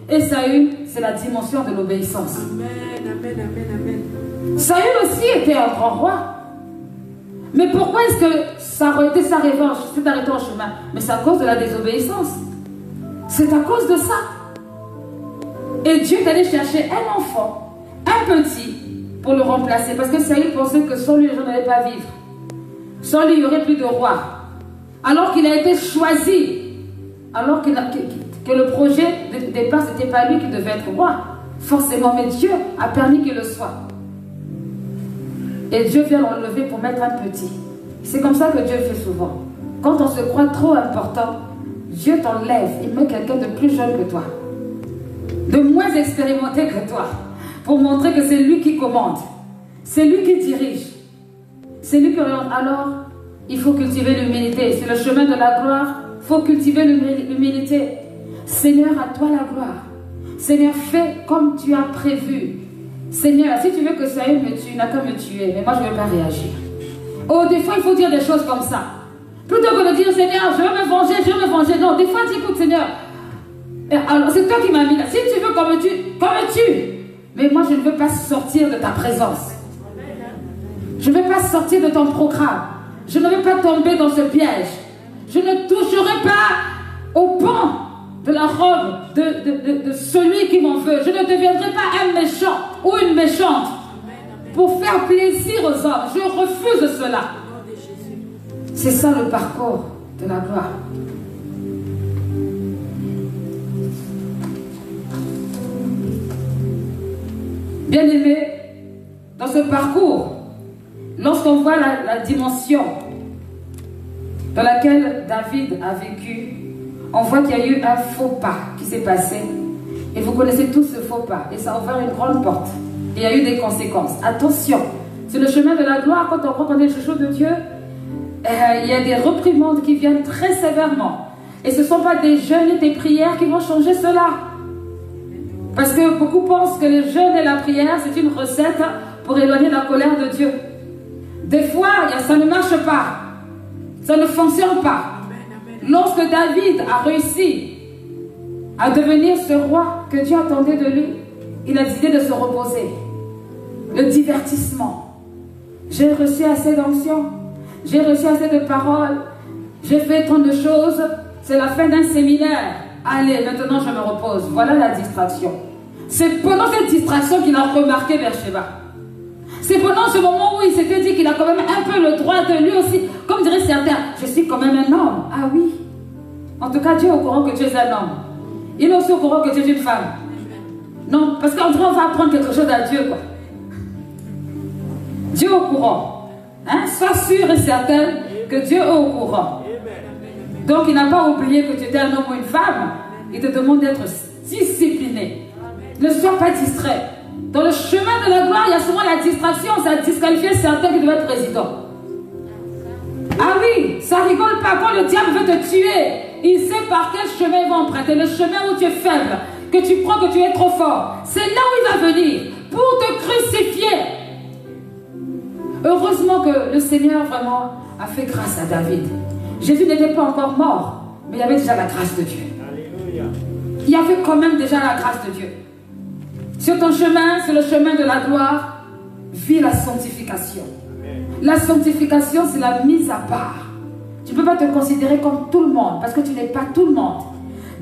et Saül, c'est la dimension de l'obéissance. Amen, amen, amen, amen. Saül aussi était un grand roi. Mais pourquoi est-ce que ça aurait été sa revanche? C'est arrêté en chemin. Mais c'est à cause de la désobéissance. C'est à cause de ça. Et Dieu est allé chercher un enfant, un petit, pour le remplacer. Parce que Saül pensait que sans lui, les gens n'allaient pas vivre. Sans lui, il n'y aurait plus de roi. Alors qu'il a été choisi. Alors que le projet de départ, ce n'était pas lui qui devait être roi. Forcément, mais Dieu a permis qu'il le soit. Et Dieu vient l'enlever pour mettre un petit. C'est comme ça que Dieu fait souvent. Quand on se croit trop important, Dieu t'enlève. Il met quelqu'un de plus jeune que toi. De moins expérimenté que toi. Pour montrer que c'est lui qui commande. C'est lui qui dirige. C'est lui qui oriente. Alors, il faut cultiver l'humilité. C'est le chemin de la gloire. Il faut cultiver l'humilité. Seigneur, à toi la gloire. Seigneur, fais comme tu as prévu. Seigneur, si tu veux que Saül me tue, il n'a qu'à me tuer. Mais moi, je ne vais pas réagir. Oh, des fois, il faut dire des choses comme ça. Plutôt que de dire, Seigneur, je veux me venger, je veux me venger. Non, des fois, dis, écoute, Seigneur, alors c'est toi qui m'as mis là. Si tu veux qu'on me tue. Mais moi, je ne veux pas sortir de ta présence. Je ne veux pas sortir de ton programme. Je ne veux pas tomber dans ce piège. Je ne toucherai pas au pan de la robe de celui qui m'en veut. Je ne deviendrai pas un méchant ou une méchante pour faire plaisir aux hommes. Je refuse cela. C'est ça le parcours de la gloire. Bien-aimés, dans ce parcours, lorsqu'on voit la dimension dans laquelle David a vécu, on voit qu'il y a eu un faux pas qui s'est passé. Et vous connaissez tous ce faux pas. Et ça a ouvert une grande porte. Et il y a eu des conséquences. Attention, c'est le chemin de la gloire. Quand on croit qu'on est le chouchou de Dieu, il y a des reprimandes qui viennent très sévèrement. Et ce ne sont pas des jeûnes et des prières qui vont changer cela. Parce que beaucoup pensent que le jeûne et la prière, c'est une recette pour éloigner la colère de Dieu. Des fois, ça ne marche pas. Ça ne fonctionne pas. Lorsque David a réussi à devenir ce roi que Dieu attendait de lui, il a décidé de se reposer. Le divertissement. J'ai reçu assez d'onction. J'ai reçu assez de paroles. J'ai fait tant de choses. C'est la fin d'un séminaire. Allez, maintenant je me repose. Voilà la distraction. C'est pendant cette distraction qu'il a remarqué Bersheba. C'est pendant ce moment où il s'était dit qu'il a quand même un peu le droit de lui aussi. Comme diraient certains, je suis quand même un homme. Ah oui. En tout cas, Dieu est au courant que tu es un homme. Il est aussi au courant que tu es une femme. Non, parce qu'en vrai, on va apprendre quelque chose à Dieu, quoi. Dieu est au courant. Hein? Sois sûr et certaine que Dieu est au courant. Donc, il n'a pas oublié que tu étais un homme ou une femme. Il te demande d'être discipliné. Ne sois pas distrait. Dans le chemin de la gloire, il y a souvent la distraction. Ça a disqualifié certains qui devaient être présidents. Ah oui, ça rigole pas. Quand le diable veut te tuer, il sait par quel chemin il va emprunter. Le chemin où tu es faible, que tu crois que tu es trop fort. C'est là où il va venir pour te crucifier. Heureusement que le Seigneur vraiment a fait grâce à David. Jésus n'était pas encore mort, mais il y avait déjà la grâce de Dieu. Alléluia. Il y avait quand même déjà la grâce de Dieu. Sur ton chemin, c'est le chemin de la gloire, vis la sanctification. Amen. La sanctification, c'est la mise à part. Tu ne peux pas te considérer comme tout le monde, parce que tu n'es pas tout le monde.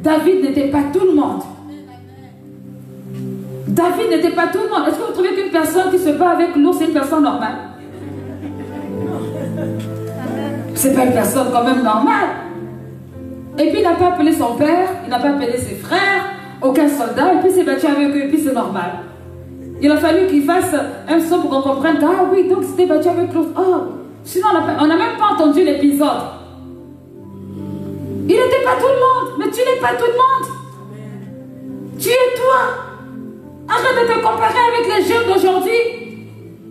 David n'était pas tout le monde. David n'était pas tout le monde. Est-ce que vous trouvez qu'une personne qui se bat avec l'ours, c'est une personne normale? C'est pas une personne quand même normale. Et puis il n'a pas appelé son père, il n'a pas appelé ses frères, aucun soldat, et puis il s'est battu avec eux, et puis c'est normal. Il a fallu qu'il fasse un son pour qu'on comprenne que, ah oui, donc c'était battu avec l'autre. Oh, sinon on n'a même pas entendu l'épisode. Il n'était pas tout le monde, mais tu n'es pas tout le monde. Tu es toi. Arrête de te comparer avec les jeunes d'aujourd'hui,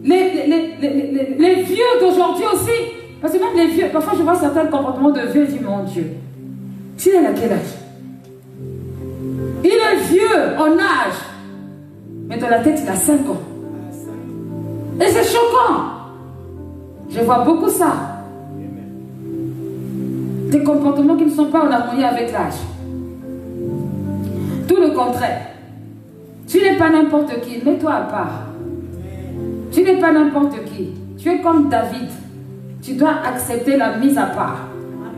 les vieux d'aujourd'hui aussi. Parce que même les vieux, parfois je vois certains comportements de vieux, je dis mon Dieu, tu es à quel âge? Il est vieux en âge, mais dans la tête il a 5 ans. Et c'est choquant. Je vois beaucoup ça. Des comportements qui ne sont pas en harmonie avec l'âge. Tout le contraire. Tu n'es pas n'importe qui, mets-toi à part. Tu n'es pas n'importe qui. Tu es comme David. Tu dois accepter la mise à part.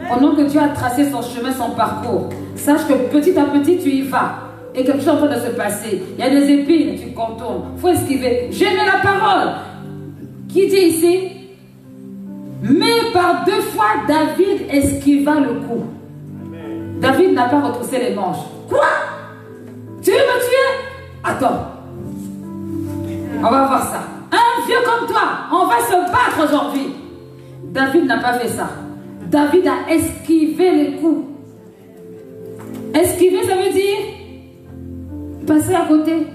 Pendant que Dieu a tracé son chemin, son parcours, sache que petit à petit tu y vas. Et quelque chose est en train de se passer. Il y a des épines, tu contournes. Il faut esquiver. J'aime la parole. Qui dit ici? Mais par 2 fois, David esquiva le coup. David n'a pas retroussé les manches. Quoi? Tu veux me tuer? Attends. On va voir ça. Un vieux comme toi, on va se battre aujourd'hui. David n'a pas fait ça. David a esquivé les coups. Esquiver, ça veut dire passer à côté.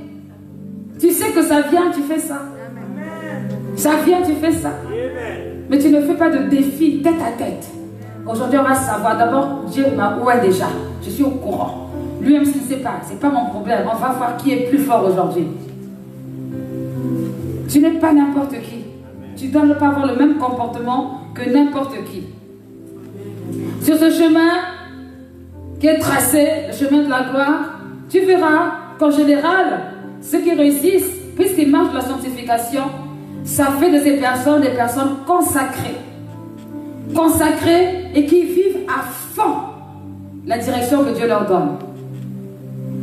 Tu sais que ça vient, tu fais ça. Ça vient, tu fais ça. Mais tu ne fais pas de défi tête à tête. Aujourd'hui, on va savoir. D'abord, Dieu m'a oué déjà. Je suis au courant. Lui-même, s'il ne sait pas, ce n'est pas mon problème. On va voir qui est plus fort aujourd'hui. Tu n'es pas n'importe qui. Tu dois ne pas avoir le même comportement que n'importe qui. Sur ce chemin qui est tracé, le chemin de la gloire, tu verras qu'en général, ceux qui réussissent, puisqu'ils marchent de la sanctification, ça fait de ces personnes des personnes consacrées. Consacrées et qui vivent à fond la direction que Dieu leur donne.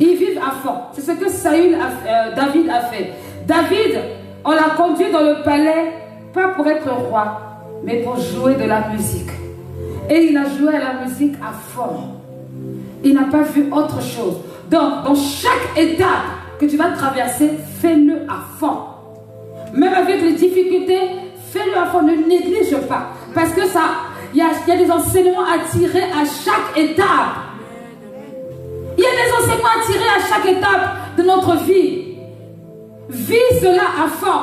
Ils vivent à fond. C'est ce que David a fait. David, on l'a conduit dans le palais, pas pour être roi, mais pour jouer de la musique. Et il a joué à la musique à fond. Il n'a pas vu autre chose. Donc, dans chaque étape que tu vas traverser, fais-le à fond. Même avec les difficultés, fais-le à fond, ne néglige pas. Parce que ça, il y a des enseignements à tirer à chaque étape. Il y a des enseignements à tirer à chaque étape de notre vie. Vis cela à fond.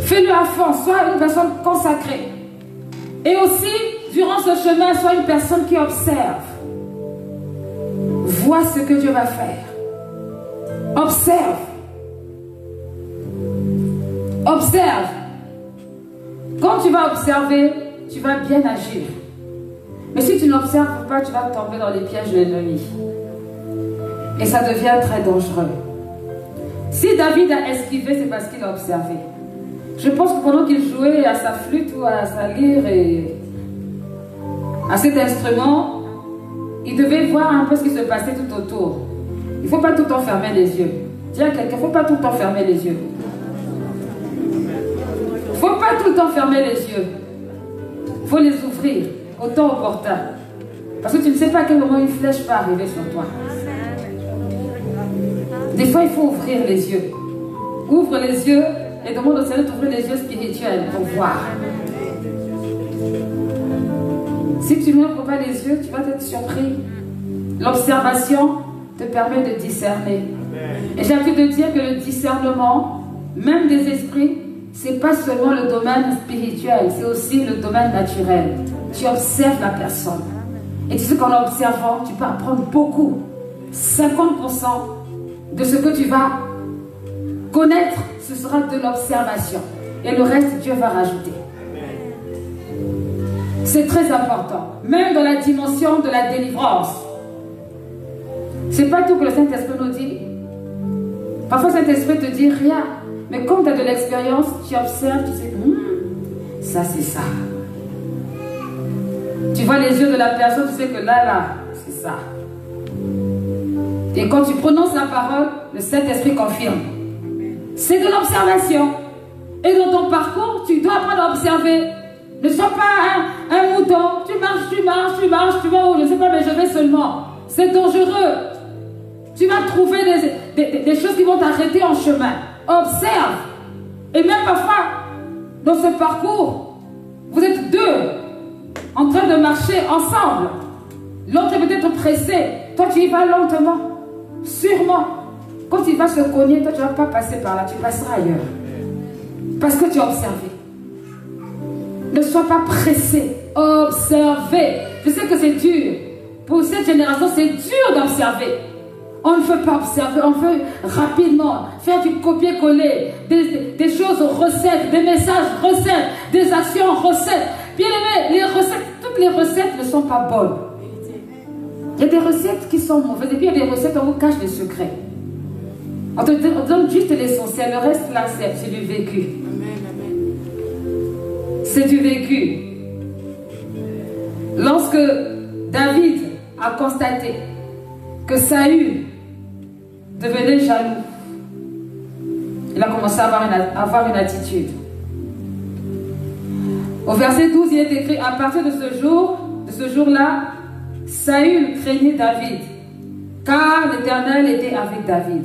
Fais-le à fond, sois une personne consacrée. Et aussi, durant ce chemin, sois une personne qui observe. Vois ce que Dieu va faire. Observe. Observe. Quand tu vas observer, tu vas bien agir. Mais si tu n'observes pas, tu vas tomber dans les pièges de l'ennemi. Et ça devient très dangereux. Si David a esquivé, c'est parce qu'il a observé. Je pense que pendant qu'il jouait à sa flûte ou à sa lyre et à cet instrument, il devait voir un peu ce qui se passait tout autour. Il ne faut pas tout le temps fermer les yeux. Dis à quelqu'un, il ne faut pas tout le temps fermer les yeux. Il ne faut pas tout le temps fermer les yeux. Il faut les ouvrir au temps opportun. Parce que tu ne sais pas à quel moment une flèche va arriver sur toi. Des fois, il faut ouvrir les yeux. Ouvre les yeux et demande au Seigneur d'ouvrir les yeux spirituels pour voir. Si tu n'ouvres pas les yeux, tu vas être surpris. L'observation te permet de discerner. Et j'ai envie de dire que le discernement, même des esprits, ce n'est pas seulement le domaine spirituel, c'est aussi le domaine naturel. Tu observes la personne. Et tu sais qu'en observant, tu peux apprendre beaucoup. 50% de ce que tu vas connaître, ce sera de l'observation. Et le reste, Dieu va rajouter. C'est très important. Même dans la dimension de la délivrance. C'est pas tout que le Saint-Esprit nous dit. Parfois, le Saint-Esprit te dit rien. Mais comme tu as de l'expérience, tu observes, tu sais que ça, c'est ça. Tu vois les yeux de la personne, tu sais que là, c'est ça. Et quand tu prononces la parole, le Saint-Esprit confirme. C'est de l'observation. Et dans ton parcours, tu dois apprendre à observer. Ne sois pas un mouton. Tu marches, tu vas où? Je ne sais pas, mais je vais seulement. C'est dangereux. Tu vas trouver des choses qui vont t'arrêter en chemin. Observe. Et même parfois, dans ce parcours, vous êtes deux en train de marcher ensemble. L'autre est peut-être pressé. Toi, tu y vas lentement. Sûrement. Quand il va se cogner, toi, tu ne vas pas passer par là. Tu passeras ailleurs. Parce que tu as observé. Ne sois pas pressé. Observez. Je sais que c'est dur. Pour cette génération, c'est dur d'observer. On ne veut pas observer. On veut rapidement faire du copier-coller. Des choses recettes, des messages recettes, des actions recettes. Bien aimé, les recettes, toutes les recettes ne sont pas bonnes. Il y a des recettes qui sont mauvaises. Et puis il y a des recettes où on vous cache des secrets. On te donne juste l'essentiel. Le reste là, c'est du vécu. C'est du vécu. Lorsque David a constaté que Saül devenait jaloux, il a commencé à avoir une attitude. Au verset 12, il est écrit: à partir de ce jour-là, Saül craignait David, car l'Éternel était avec David.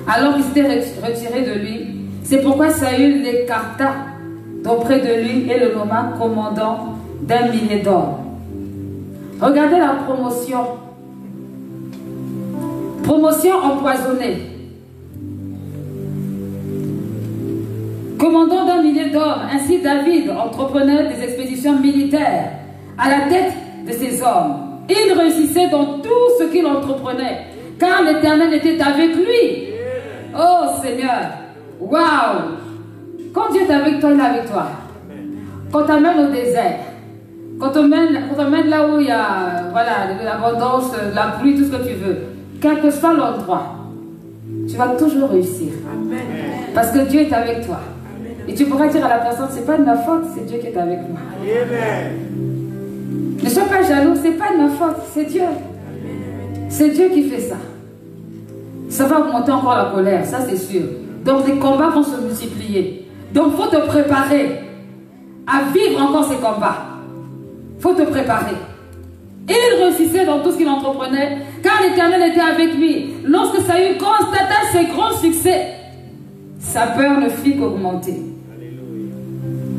Alors il s'était retiré de lui. C'est pourquoi Saül l'écarta d'auprès de lui et le nomma commandant d'1 millier d'hommes. Regardez la promotion. Promotion empoisonnée. Commandant d'1 millier d'hommes. Ainsi David entreprenait des expéditions militaires à la tête de ses hommes. Il réussissait dans tout ce qu'il entreprenait, car l'Éternel était avec lui. Oh Seigneur, waouh! Quand Dieu est avec toi, il est avec toi. Quand tu amènes au désert, quand tu amènes là où il y a l'abondance, la pluie, tout ce que tu veux, quel que soit l'endroit, tu vas toujours réussir. Amen. Parce que Dieu est avec toi. Amen. Et tu pourras dire à la personne, c'est pas de ma faute, c'est Dieu qui est avec moi. Amen. Ne sois pas jaloux, c'est pas de ma faute, c'est Dieu. C'est Dieu qui fait ça. Ça va augmenter encore la colère, ça c'est sûr. Donc les combats vont se multiplier. Donc il faut te préparer à vivre encore ces combats. Il faut te préparer. Il réussissait dans tout ce qu'il entreprenait, car l'Éternel était avec lui. Lorsque Saül constata ses grands succès, sa peur ne fit qu'augmenter.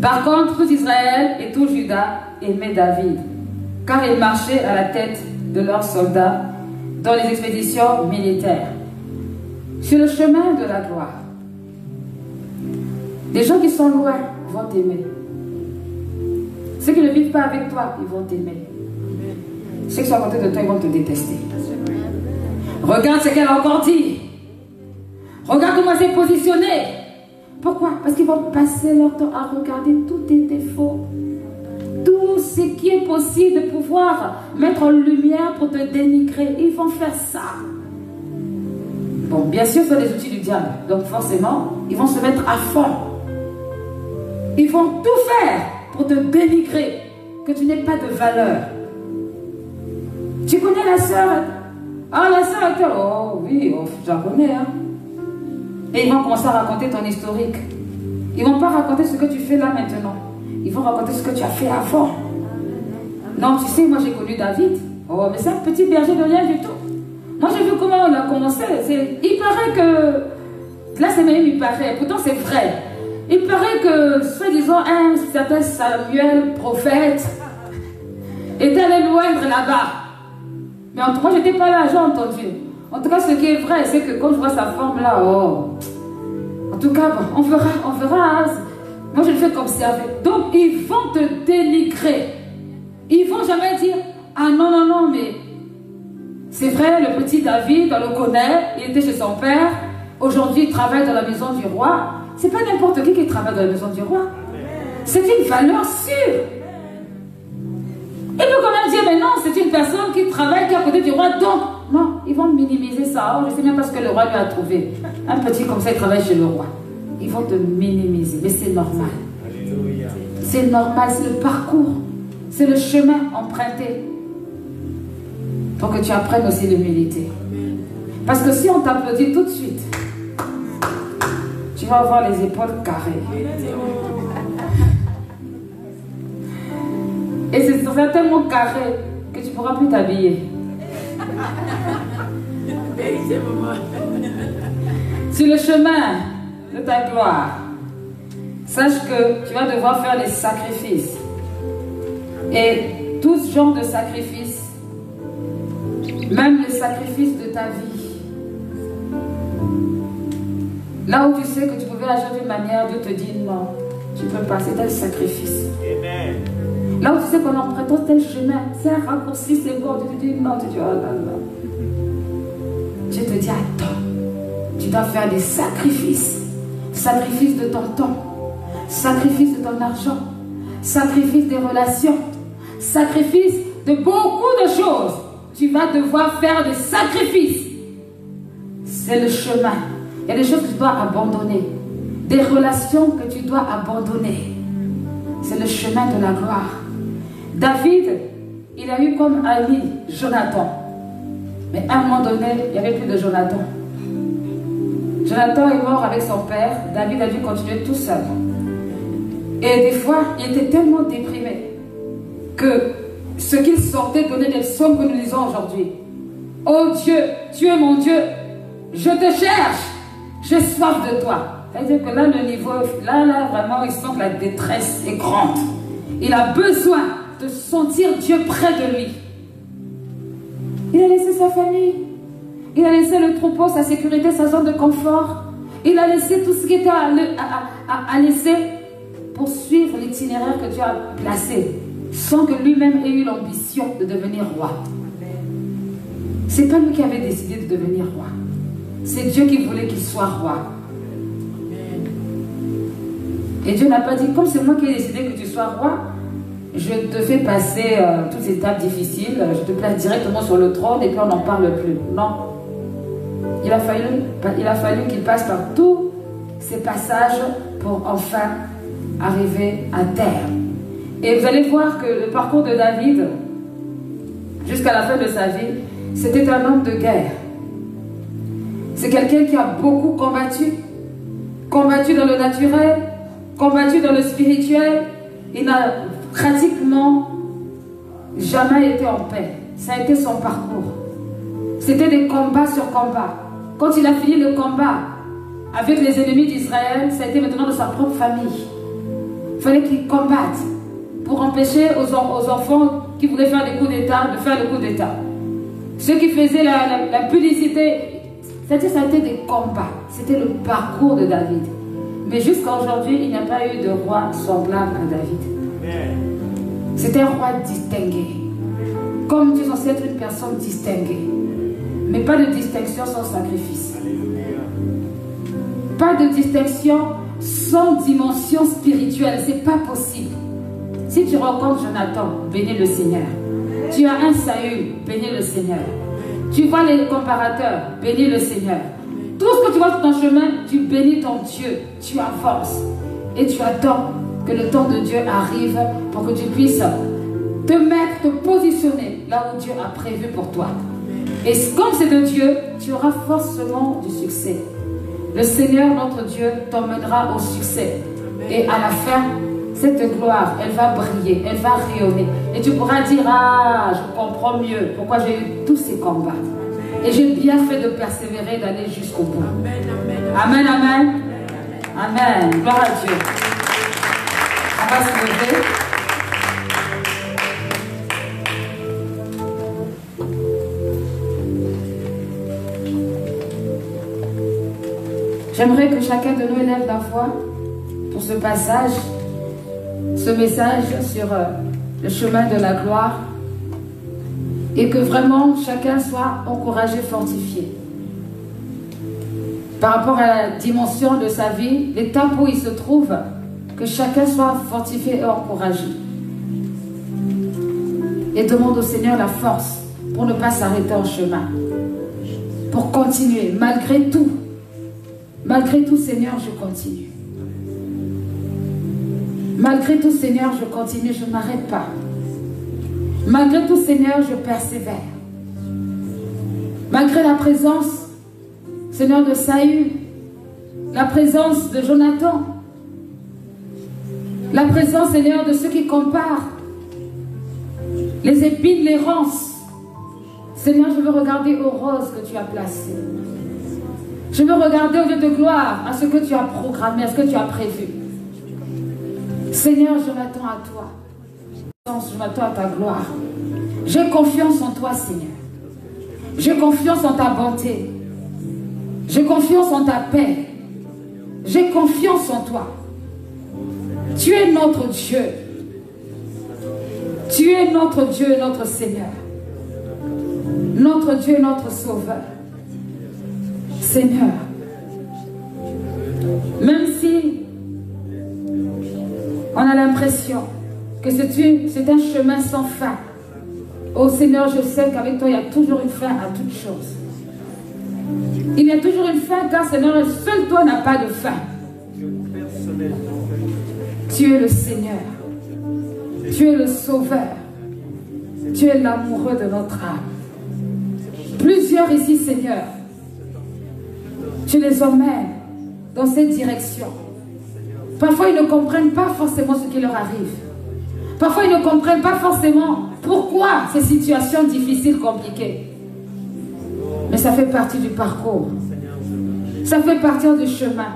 Par contre, tout Israël et tout Juda aimaient David, car il marchait à la tête de leurs soldats dans les expéditions militaires. Sur le chemin de la gloire, les gens qui sont loin vont t'aimer. Ceux qui ne vivent pas avec toi, ils vont t'aimer. Ceux qui sont à côté de toi, ils vont te détester. Regarde ce qu'elle a encore dit. Regarde comment elle s'est positionnée. Pourquoi? Parce qu'ils vont passer leur temps à regarder tous tes défauts. Tout ce qui est possible de pouvoir mettre en lumière pour te dénigrer. Ils vont faire ça. Bon, bien sûr, ce sont les outils du diable. Donc forcément, ils vont se mettre à fond. Ils vont tout faire pour te dénigrer, que tu n'aies pas de valeur. Tu connais la sœur? Ah, la sœur était... Oh oui, oh, j'en connais. Hein. Et ils vont commencer à raconter ton historique. Ils ne vont pas raconter ce que tu fais là maintenant. Ils vont raconter ce que tu as fait avant. Non, tu sais, moi j'ai connu David. Oh, mais c'est un petit berger de rien du tout. Moi j'ai vu comment on a commencé. Il paraît que... Là c'est même il paraît. Pourtant c'est vrai. Il paraît que, soi-disant, un certain Samuel, prophète, était allé loindre là-bas. Mais en tout cas, je n'étais pas là, j'ai entendu. En tout cas, ce qui est vrai, c'est que quand je vois sa forme là, oh, en tout cas, bon, on verra. Hein. Moi, je le fais qu'observer. Donc, ils vont te dénigrer. Ils vont jamais dire, ah non, mais c'est vrai, le petit David, on le connaît, il était chez son père. Aujourd'hui, il travaille dans la maison du roi. C'est pas n'importe qui travaille dans la maison du roi. C'est une valeur sûre. Il peut quand même dire, mais non, c'est une personne qui travaille, qui est à côté du roi. Donc, non, ils vont minimiser ça. Oh, je sais bien parce que le roi lui a trouvé. Un petit comme ça, il travaille chez le roi. Ils vont te minimiser, mais c'est normal. C'est normal, c'est le parcours. C'est le chemin emprunté. Pour que tu apprennes aussi l'humilité. Parce que si on t'applaudit tout de suite, tu vas avoir les épaules carrées. Et c'est tellement carré que tu ne pourras plus t'habiller. Sur le chemin de ta gloire, sache que tu vas devoir faire des sacrifices. Et tout ce genre de sacrifices, même les sacrifices de ta vie, là où tu sais que tu pouvais agir d'une manière, Dieu te dit non, tu ne peux pas, c'est un sacrifice. Amen. Là où tu sais qu'on emprunte tel chemin, c'est un raccourci, c'est bon, tu te dis non, tu dis oh là là. Dieu te dit attends, tu dois faire des sacrifices. Sacrifice de ton temps, sacrifice de ton argent, sacrifice des relations, sacrifice de beaucoup de choses. Tu vas devoir faire des sacrifices. C'est le chemin. Il y a des choses que tu dois abandonner, des relations que tu dois abandonner. C'est le chemin de la gloire. David, il a eu comme ami Jonathan. Mais à un moment donné, il n'y avait plus de Jonathan. Jonathan est mort avec son père. David a dû continuer tout seul. Et des fois, il était tellement déprimé que ce qu'il sortait donnait des psaumes que nous lisons aujourd'hui. Oh Dieu, tu es mon Dieu, je te cherche, j'ai soif de toi. C'est-à-dire que là, le niveau, là, vraiment, il sent que la détresse est grande. Il a besoin de sentir Dieu près de lui. Il a laissé sa famille. Il a laissé le troupeau, sa sécurité, sa zone de confort. Il a laissé tout ce qui était à laisser pour suivre l'itinéraire que Dieu a placé, sans que lui-même ait eu l'ambition de devenir roi. C'est pas lui qui avait décidé de devenir roi. C'est Dieu qui voulait qu'il soit roi. Et Dieu n'a pas dit, comme c'est moi qui ai décidé que tu sois roi, je te fais passer toutes ces étapes difficiles, je te place directement sur le trône et puis on n'en parle plus. Non. Il a fallu qu'il passe par tous ces passages pour enfin arriver à terre. Et vous allez voir que le parcours de David, jusqu'à la fin de sa vie, c'était un homme de guerre. C'est quelqu'un qui a beaucoup combattu. Combattu dans le naturel, combattu dans le spirituel. Il n'a pratiquement jamais été en paix. Ça a été son parcours. C'était des combats sur combats. Quand il a fini le combat avec les ennemis d'Israël, ça a été maintenant de sa propre famille. Il fallait qu'il combatte pour empêcher aux enfants qui voulaient faire des coups d'État de faire le coup d'État. Ceux qui faisaient la publicité, ça a été des combats. C'était le parcours de David. Mais jusqu'à aujourd'hui, il n'y a pas eu de roi semblable à David. C'était un roi distingué. Comme Dieu est censé être une personne distinguée. Mais pas de distinction sans sacrifice. Pas de distinction sans dimension spirituelle. C'est pas possible. Si tu rencontres Jonathan, bénis le Seigneur. Tu as un Saül, bénis le Seigneur. Tu vois les comparateurs, bénis le Seigneur. Tout ce que tu vois sur ton chemin, tu bénis ton Dieu. Tu avances. Et tu attends que le temps de Dieu arrive pour que tu puisses te mettre, te positionner là où Dieu a prévu pour toi. Et comme c'est de Dieu, tu auras forcément du succès. Le Seigneur, notre Dieu, t'emmènera au succès. Et à la fin, cette gloire, elle va briller, elle va rayonner. Et tu pourras dire, ah, je comprends mieux pourquoi j'ai eu tous ces combats. Et j'ai bien fait de persévérer, d'aller jusqu'au bout. Amen, amen. Amen. Gloire à Dieu. On va se lever. J'aimerais que chacun de nous élève la voix pour ce passage, ce message sur le chemin de la gloire, et que vraiment chacun soit encouragé, fortifié. Par rapport à la dimension de sa vie, l'étape où il se trouve, que chacun soit fortifié et encouragé. Et demande au Seigneur la force pour ne pas s'arrêter en chemin, pour continuer malgré tout. Malgré tout, Seigneur, je continue. Malgré tout, Seigneur, je continue, je ne m'arrête pas. Malgré tout, Seigneur, je persévère. Malgré la présence, Seigneur, de Saül, la présence de Jonathan, la présence, Seigneur, de ceux qui comparent, les épines, les rances. Seigneur, je veux regarder aux roses que tu as placées. Je veux regarder au Dieu de gloire à ce que tu as programmé, à ce que tu as prévu. Seigneur, je m'attends à toi. Je m'attends à ta gloire. J'ai confiance en toi, Seigneur. J'ai confiance en ta bonté. J'ai confiance en ta paix. J'ai confiance en toi. Tu es notre Dieu. Tu es notre Dieu et notre Seigneur. Notre Dieu et notre Sauveur. Seigneur, même si on a l'impression que c'est un chemin sans fin, oh Seigneur, je sais qu'avec toi, il y a toujours une fin à toute chose. Il y a toujours une fin, car Seigneur, seul toi n'a pas de fin. Tu es le Seigneur. Tu es le Sauveur. Tu es l'amoureux de notre âme. Plusieurs ici, Seigneur, tu les emmènes dans cette direction. Parfois, ils ne comprennent pas forcément ce qui leur arrive. Parfois, ils ne comprennent pas forcément pourquoi ces situations difficiles, compliquées. Mais ça fait partie du parcours. Ça fait partie du chemin.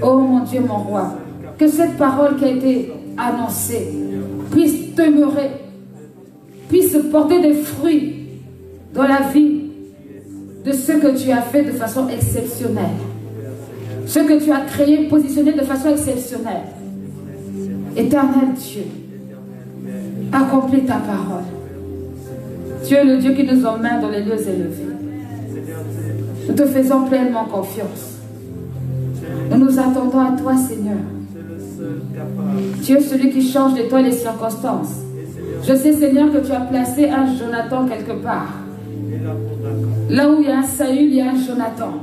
Oh mon Dieu, mon roi, que cette parole qui a été annoncée puisse demeurer, puisse porter des fruits dans la vie de ce que tu as fait de façon exceptionnelle. Ce que tu as créé, positionné de façon exceptionnelle. Éternel Dieu, accomplis ta parole. Tu es le Dieu qui nous emmène dans les lieux élevés. Nous te faisons pleinement confiance. Nous nous attendons à toi, Seigneur. Tu es celui qui change de toi les circonstances. Je sais, Seigneur, que tu as placé un Jonathan quelque part. Là où il y a un Saül, il y a un Jonathan.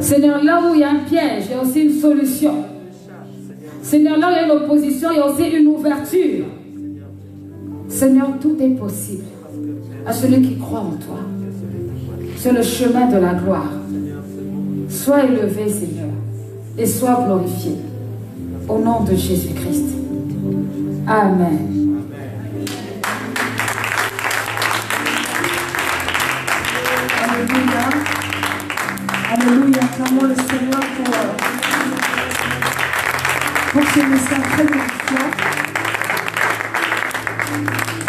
Seigneur, là où il y a un piège, il y a aussi une solution. Seigneur, là où il y a une opposition, il y a aussi une ouverture. Seigneur, tout est possible à celui qui croit en toi. Sur le chemin de la gloire. Sois élevé, Seigneur, et sois glorifié. Au nom de Jésus-Christ. Amen. Alléluia. Alléluia. Clamons le Seigneur pour ce message très édifiant.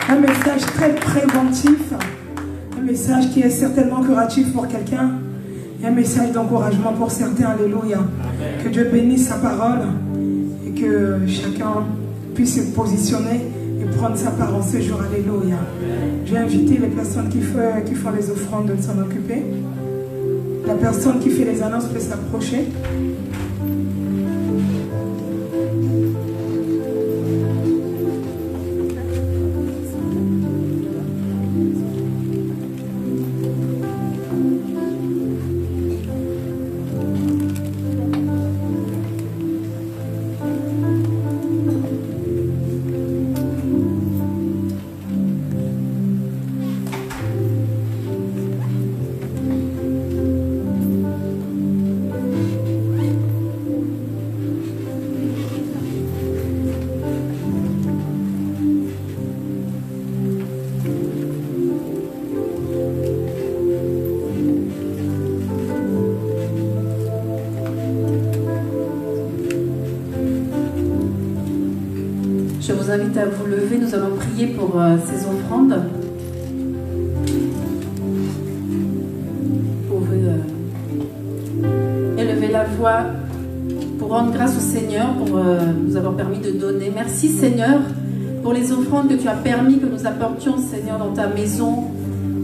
Un message très préventif. Un message qui est certainement curatif pour quelqu'un. Et un message d'encouragement pour certains. Alléluia. Que Dieu bénisse sa parole et que chacun puisse se positionner et prendre sa part en ce jour. Alléluia. Je vais inviter les personnes qui font les offrandes de s'en occuper. La personne qui fait les annonces peut s'approcher. Je vous invite à vous lever, nous allons prier pour ces offrandes. Vous pouvez élever la voix pour rendre grâce au Seigneur, pour nous avoir permis de donner. Merci Seigneur pour les offrandes que tu as permis que nous apportions, Seigneur, dans ta maison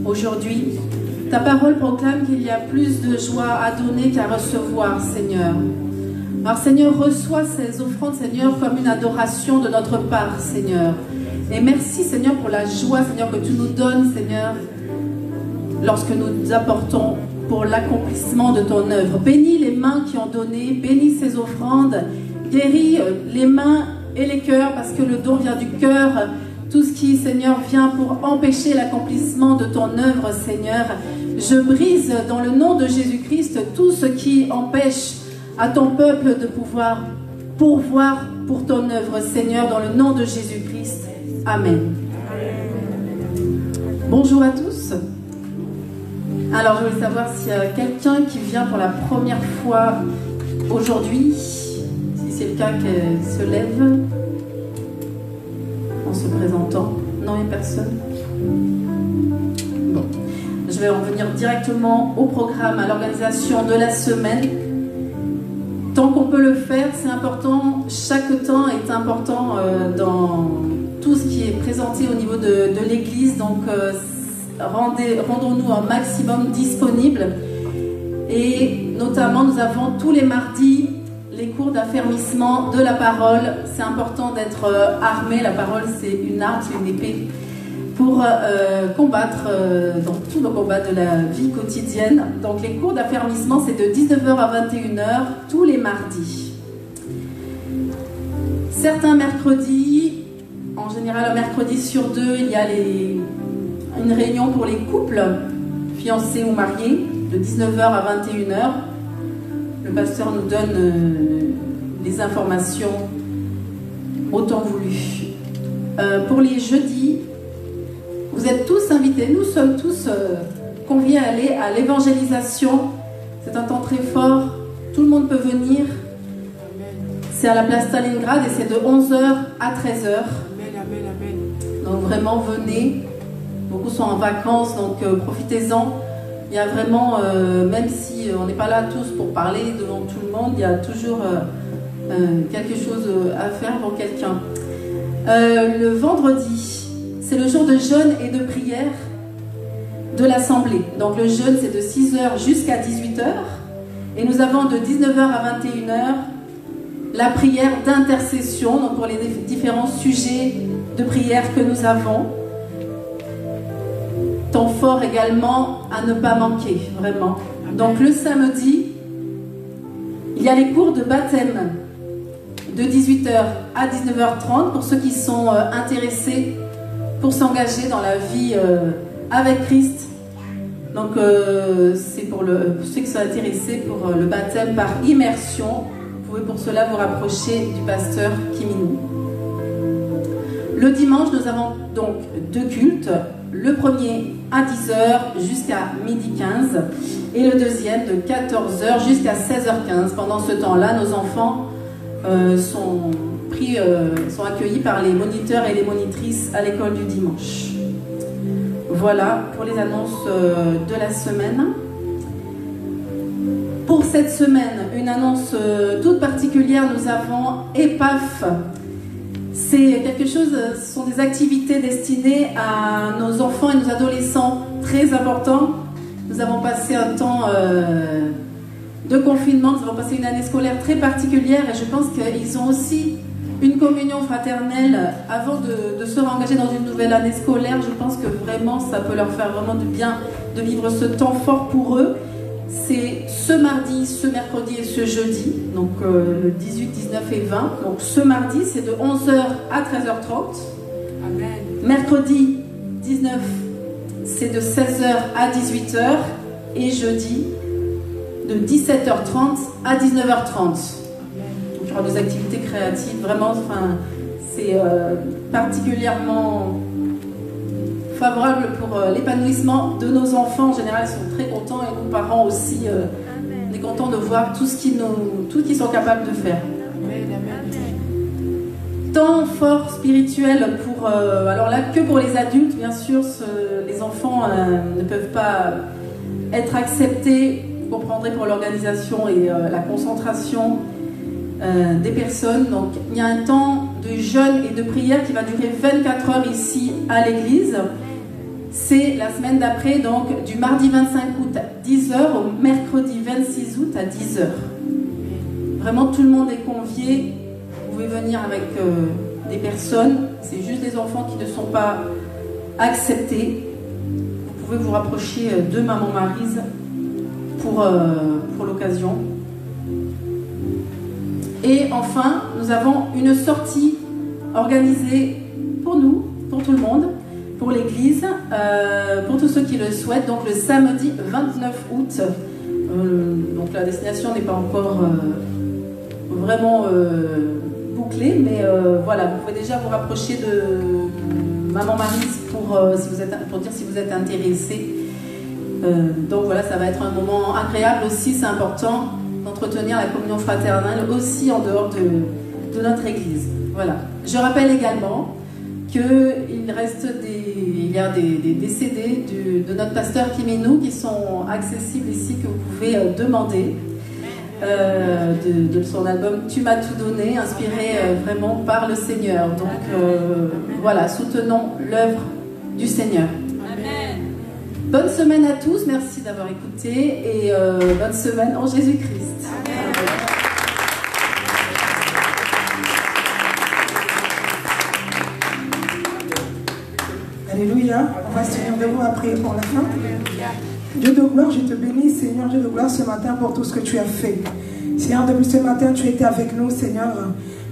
aujourd'hui. Ta parole proclame qu'il y a plus de joie à donner qu'à recevoir, Seigneur. Alors Seigneur, reçois ces offrandes, Seigneur, comme une adoration de notre part, Seigneur. Et merci, Seigneur, pour la joie, Seigneur, que tu nous donnes, Seigneur, lorsque nous apportons pour l'accomplissement de ton œuvre. Bénis les mains qui ont donné, bénis ces offrandes, guéris les mains et les cœurs, parce que le don vient du cœur. Tout ce qui, Seigneur, vient pour empêcher l'accomplissement de ton œuvre, Seigneur. Je brise dans le nom de Jésus-Christ tout ce qui empêche à ton peuple de pouvoir pourvoir pour ton œuvre, Seigneur, dans le nom de Jésus-Christ. Amen. Bonjour à tous. Alors, je voulais savoir s'il y a quelqu'un qui vient pour la première fois aujourd'hui. Si c'est le cas, qu'elle se lève en se présentant. Non, il n'y a personne. Bon. Je vais en venir directement au programme, à l'organisation de la semaine. Tant qu'on peut le faire, c'est important. Chaque temps est important dans tout ce qui est présenté au niveau de l'Église. Donc, rendons-nous un maximum disponibles. Et notamment, nous avons tous les mardis les cours d'affermissement de la parole. C'est important d'être armé. La parole, c'est une arme, c'est une épée pour combattre dans tous nos combats de la vie quotidienne. Donc les cours d'affermissement, c'est de 19h à 21h tous les mardis. Certains mercredis, en général un mercredi sur deux, il y a une réunion pour les couples, fiancés ou mariés, de 19h à 21h. Le pasteur nous donne les informations autant voulu. Pour les jeudis, vous êtes tous invités, nous sommes tous conviés à aller à l'évangélisation. C'est un temps très fort, tout le monde peut venir. C'est à la place Stalingrad et c'est de 11h à 13h. Donc vraiment venez, beaucoup sont en vacances, donc profitez-en. Il y a vraiment, même si on n'est pas là tous pour parler devant tout le monde, il y a toujours quelque chose à faire pour quelqu'un. Le vendredi, c'est le jour de jeûne et de prière de l'Assemblée. Donc le jeûne, c'est de 6h jusqu'à 18h. Et nous avons de 19h à 21h la prière d'intercession, donc pour les différents sujets de prière que nous avons. Temps fort également à ne pas manquer, vraiment. Donc le samedi, il y a les cours de baptême de 18h à 19h30 pour ceux qui sont intéressés pour s'engager dans la vie avec Christ. Donc c'est pour ceux qui sont intéressés pour le baptême par immersion. Vous pouvez pour cela vous rapprocher du pasteur Kiminou. Le dimanche, nous avons donc deux cultes. Le premier à 10h jusqu'à 12h15 et le deuxième de 14h jusqu'à 16h15. Pendant ce temps-là, nos enfants sont accueillis par les moniteurs et les monitrices à l'école du dimanche. Voilà pour les annonces de la semaine. Pour cette semaine, une annonce toute particulière, nous avons EPAF. C'est quelque chose, ce sont des activités destinées à nos enfants et nos adolescents très importants. Nous avons passé un temps de confinement, nous avons passé une année scolaire très particulière et je pense qu'ils ont aussi une communion fraternelle avant de se réengager dans une nouvelle année scolaire. Je pense que vraiment ça peut leur faire vraiment du bien de vivre ce temps fort pour eux. C'est ce mardi, ce mercredi et ce jeudi, donc le 18, 19 et 20. Donc ce mardi, c'est de 11h à 13h30. Amen. Mercredi 19, c'est de 16h à 18h. Et jeudi, de 17h30 à 19h30. Donc il y aura des activités créatives, vraiment, enfin, c'est particulièrement favorable pour l'épanouissement de nos enfants. En général, ils sont très contents et nous, parents aussi, on est contents de voir tout ce qu'ils sont capables de faire. Temps fort spirituel pour, alors là, que pour les adultes, bien sûr, les enfants ne peuvent pas être acceptés. Vous comprendrez pour l'organisation et la concentration des personnes. Donc, il y a un temps de jeûne et de prière qui va durer 24 heures ici à l'église. C'est la semaine d'après, donc du mardi 25 août à 10h au mercredi 26 août à 10h. Vraiment, tout le monde est convié. Vous pouvez venir avec des personnes. C'est juste des enfants qui ne sont pas acceptés. Vous pouvez vous rapprocher de Maman Maryse pour l'occasion. Et enfin, nous avons une sortie organisée pour nous, pour tout le monde, pour l'église, pour tous ceux qui le souhaitent. Donc le samedi 29 août, donc la destination n'est pas encore vraiment bouclée, mais voilà, vous pouvez déjà vous rapprocher Maman Maryse pour dire si vous êtes intéressés. Donc voilà, ça va être un moment agréable aussi. C'est important d'entretenir la communion fraternelle aussi en dehors de notre église. Voilà. Je rappelle également qu'il y a des CD de notre pasteur Kimenou qui sont accessibles ici, que vous pouvez demander, de son album Tu m'as tout donné, inspiré vraiment par le Seigneur. Donc voilà, soutenons l'œuvre du Seigneur. Amen. Bonne semaine à tous, merci d'avoir écouté et bonne semaine en Jésus-Christ. Alléluia. On va se tenir debout à prier pour la fin. Dieu de gloire, je te bénis, Seigneur, Dieu de gloire, ce matin pour tout ce que tu as fait. Seigneur, depuis ce matin, tu étais avec nous, Seigneur.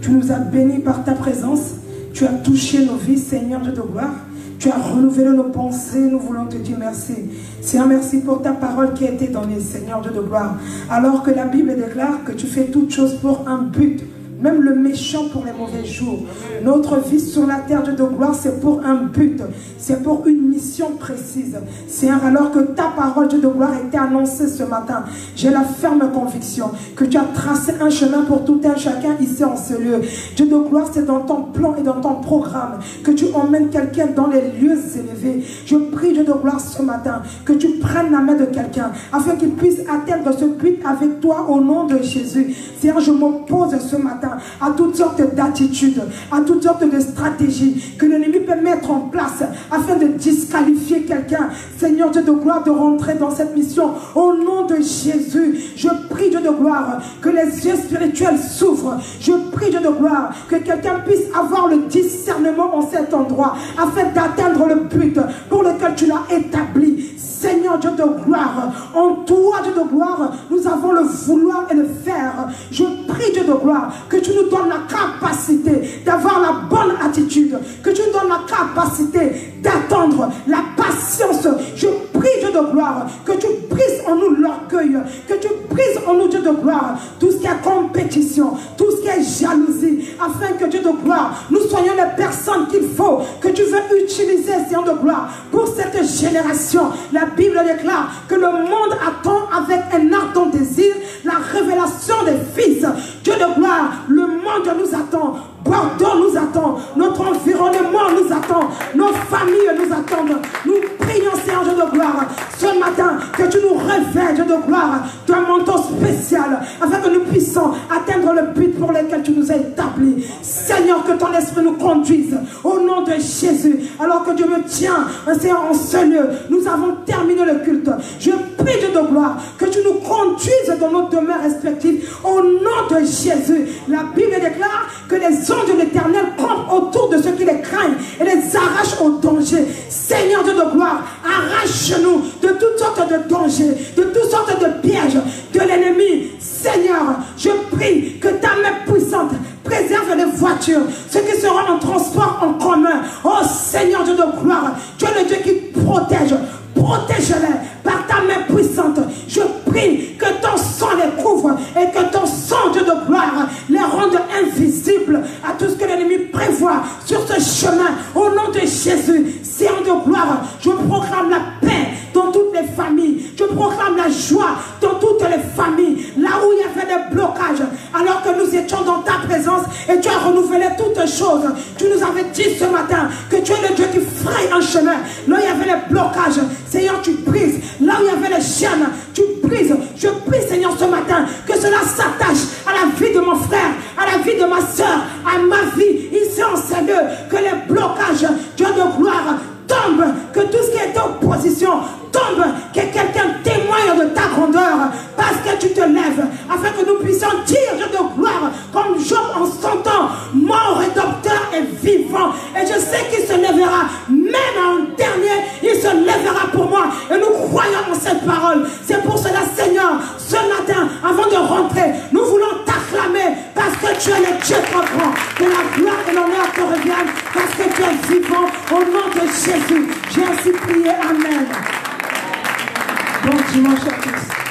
Tu nous as bénis par ta présence. Tu as touché nos vies, Seigneur, Dieu de gloire. Tu as renouvelé nos pensées, nous voulons te dire merci. Seigneur, merci pour ta parole qui a été donnée, Seigneur, Dieu de gloire. Alors que la Bible déclare que tu fais toutes choses pour un but. Même le méchant pour les mauvais jours. Notre vie sur la terre, Dieu de gloire, c'est pour un but. C'est pour une mission précise. Seigneur, alors que ta parole, Dieu de gloire, a été annoncée ce matin, j'ai la ferme conviction que tu as tracé un chemin pour tout un chacun ici en ce lieu. Dieu de gloire, c'est dans ton plan et dans ton programme que tu emmènes quelqu'un dans les lieux élevés. Je prie, Dieu de gloire, ce matin, que tu prennes la main de quelqu'un afin qu'il puisse atteindre ce but avec toi au nom de Jésus. Seigneur, je m'oppose ce matin à toutes sortes d'attitudes, à toutes sortes de stratégies que l'ennemi peut mettre en place afin de disqualifier quelqu'un. Seigneur Dieu de gloire, de rentrer dans cette mission au nom de Jésus. Je prie, Dieu de gloire, que les yeux spirituels s'ouvrent. Je prie, Dieu de gloire, que quelqu'un puisse avoir le discernement en cet endroit afin d'atteindre le but pour lequel tu l'as établi. Seigneur Dieu de gloire, en toi Dieu de gloire, nous avons le vouloir et le faire. Je prie Dieu de gloire que tu nous donnes la capacité d'avoir la bonne attitude, que tu nous donnes la capacité d'attendre, la patience. Je prie Dieu de gloire que tu brises en nous l'orgueil, que tu brises en nous Dieu de gloire tout ce qui est compétition, tout ce qui est jalousie, afin que Dieu de gloire, nous soyons les personnes qu'il faut, que tu veux utiliser, Seigneur de gloire, pour cette génération. La Bible déclare que le monde attend avec un ardent désir la révélation des fils. Dieu de gloire, le monde nous attend. Bordeaux nous attend, notre environnement nous attend, nos familles nous attendent. Nous prions, Seigneur Dieu de gloire, ce matin, que tu nous révèles, Dieu de gloire, d'un manteau spécial, afin que nous puissions atteindre le but pour lequel tu nous as établis. Seigneur, que ton esprit nous conduise au nom de Jésus. Alors que Dieu me tient, Seigneur, en ce lieu, nous avons terminé le culte. Je prie, Dieu de gloire, que tu nous conduises dans nos demeures respectives au nom de Jésus. La Bible déclare que les anges de l'Éternel campent autour de ceux qui les craignent et les arrachent au danger. Seigneur Dieu de gloire, arrache-nous de toutes sortes de dangers, de toutes sortes de pièges de l'ennemi. Seigneur, je prie que ta main puissante préserve les voitures, ceux qui seront en transport en commun. Oh Seigneur Dieu de gloire, tu es le Dieu qui protège. Protège-les par ta main puissante. Je prie que ton sang les couvre et que ton sang, Dieu de gloire, les rende invisibles à tout ce que l'ennemi prévoit sur ce chemin. Au nom de Jésus, Seigneur de gloire, je proclame la paix dans toutes les familles. Je proclame la joie dans toutes les familles. Là où il y avait des blocages, alors que nous étions dans ta présence et tu as renouvelé toutes choses. Tu nous avais dit ce matin que tu es le Dieu qui fraye un chemin. Là où il y avait les blocages, Seigneur, tu brises. Là où il y avait les chaînes, tu brises. Je prie, Seigneur, ce matin, que cela s'attache à la vie de mon frère, à la vie de ma soeur, à ma vie. Ici en ces lieux, que les blocages, Dieu de gloire, tombent, que tout ce qui est opposition tombe, que quelqu'un témoigne de ta grandeur, parce que tu te lèves, afin que nous puissions dire, Dieu de gloire, comme Job en son temps, mon rédempteur est vivant, et je sais qu'il se lèvera, même en dernier, il se lèvera pour moi, et nous croyons en cette parole. C'est pour cela, Seigneur, ce matin, avant de rentrer, nous voulons t'acclamer, parce que tu es le Dieu trop grand, que la gloire et l'honneur te reviennent, parce que tu es vivant, au nom de Jésus. J'ai ainsi prié, Amen. Bon dimanche à tous.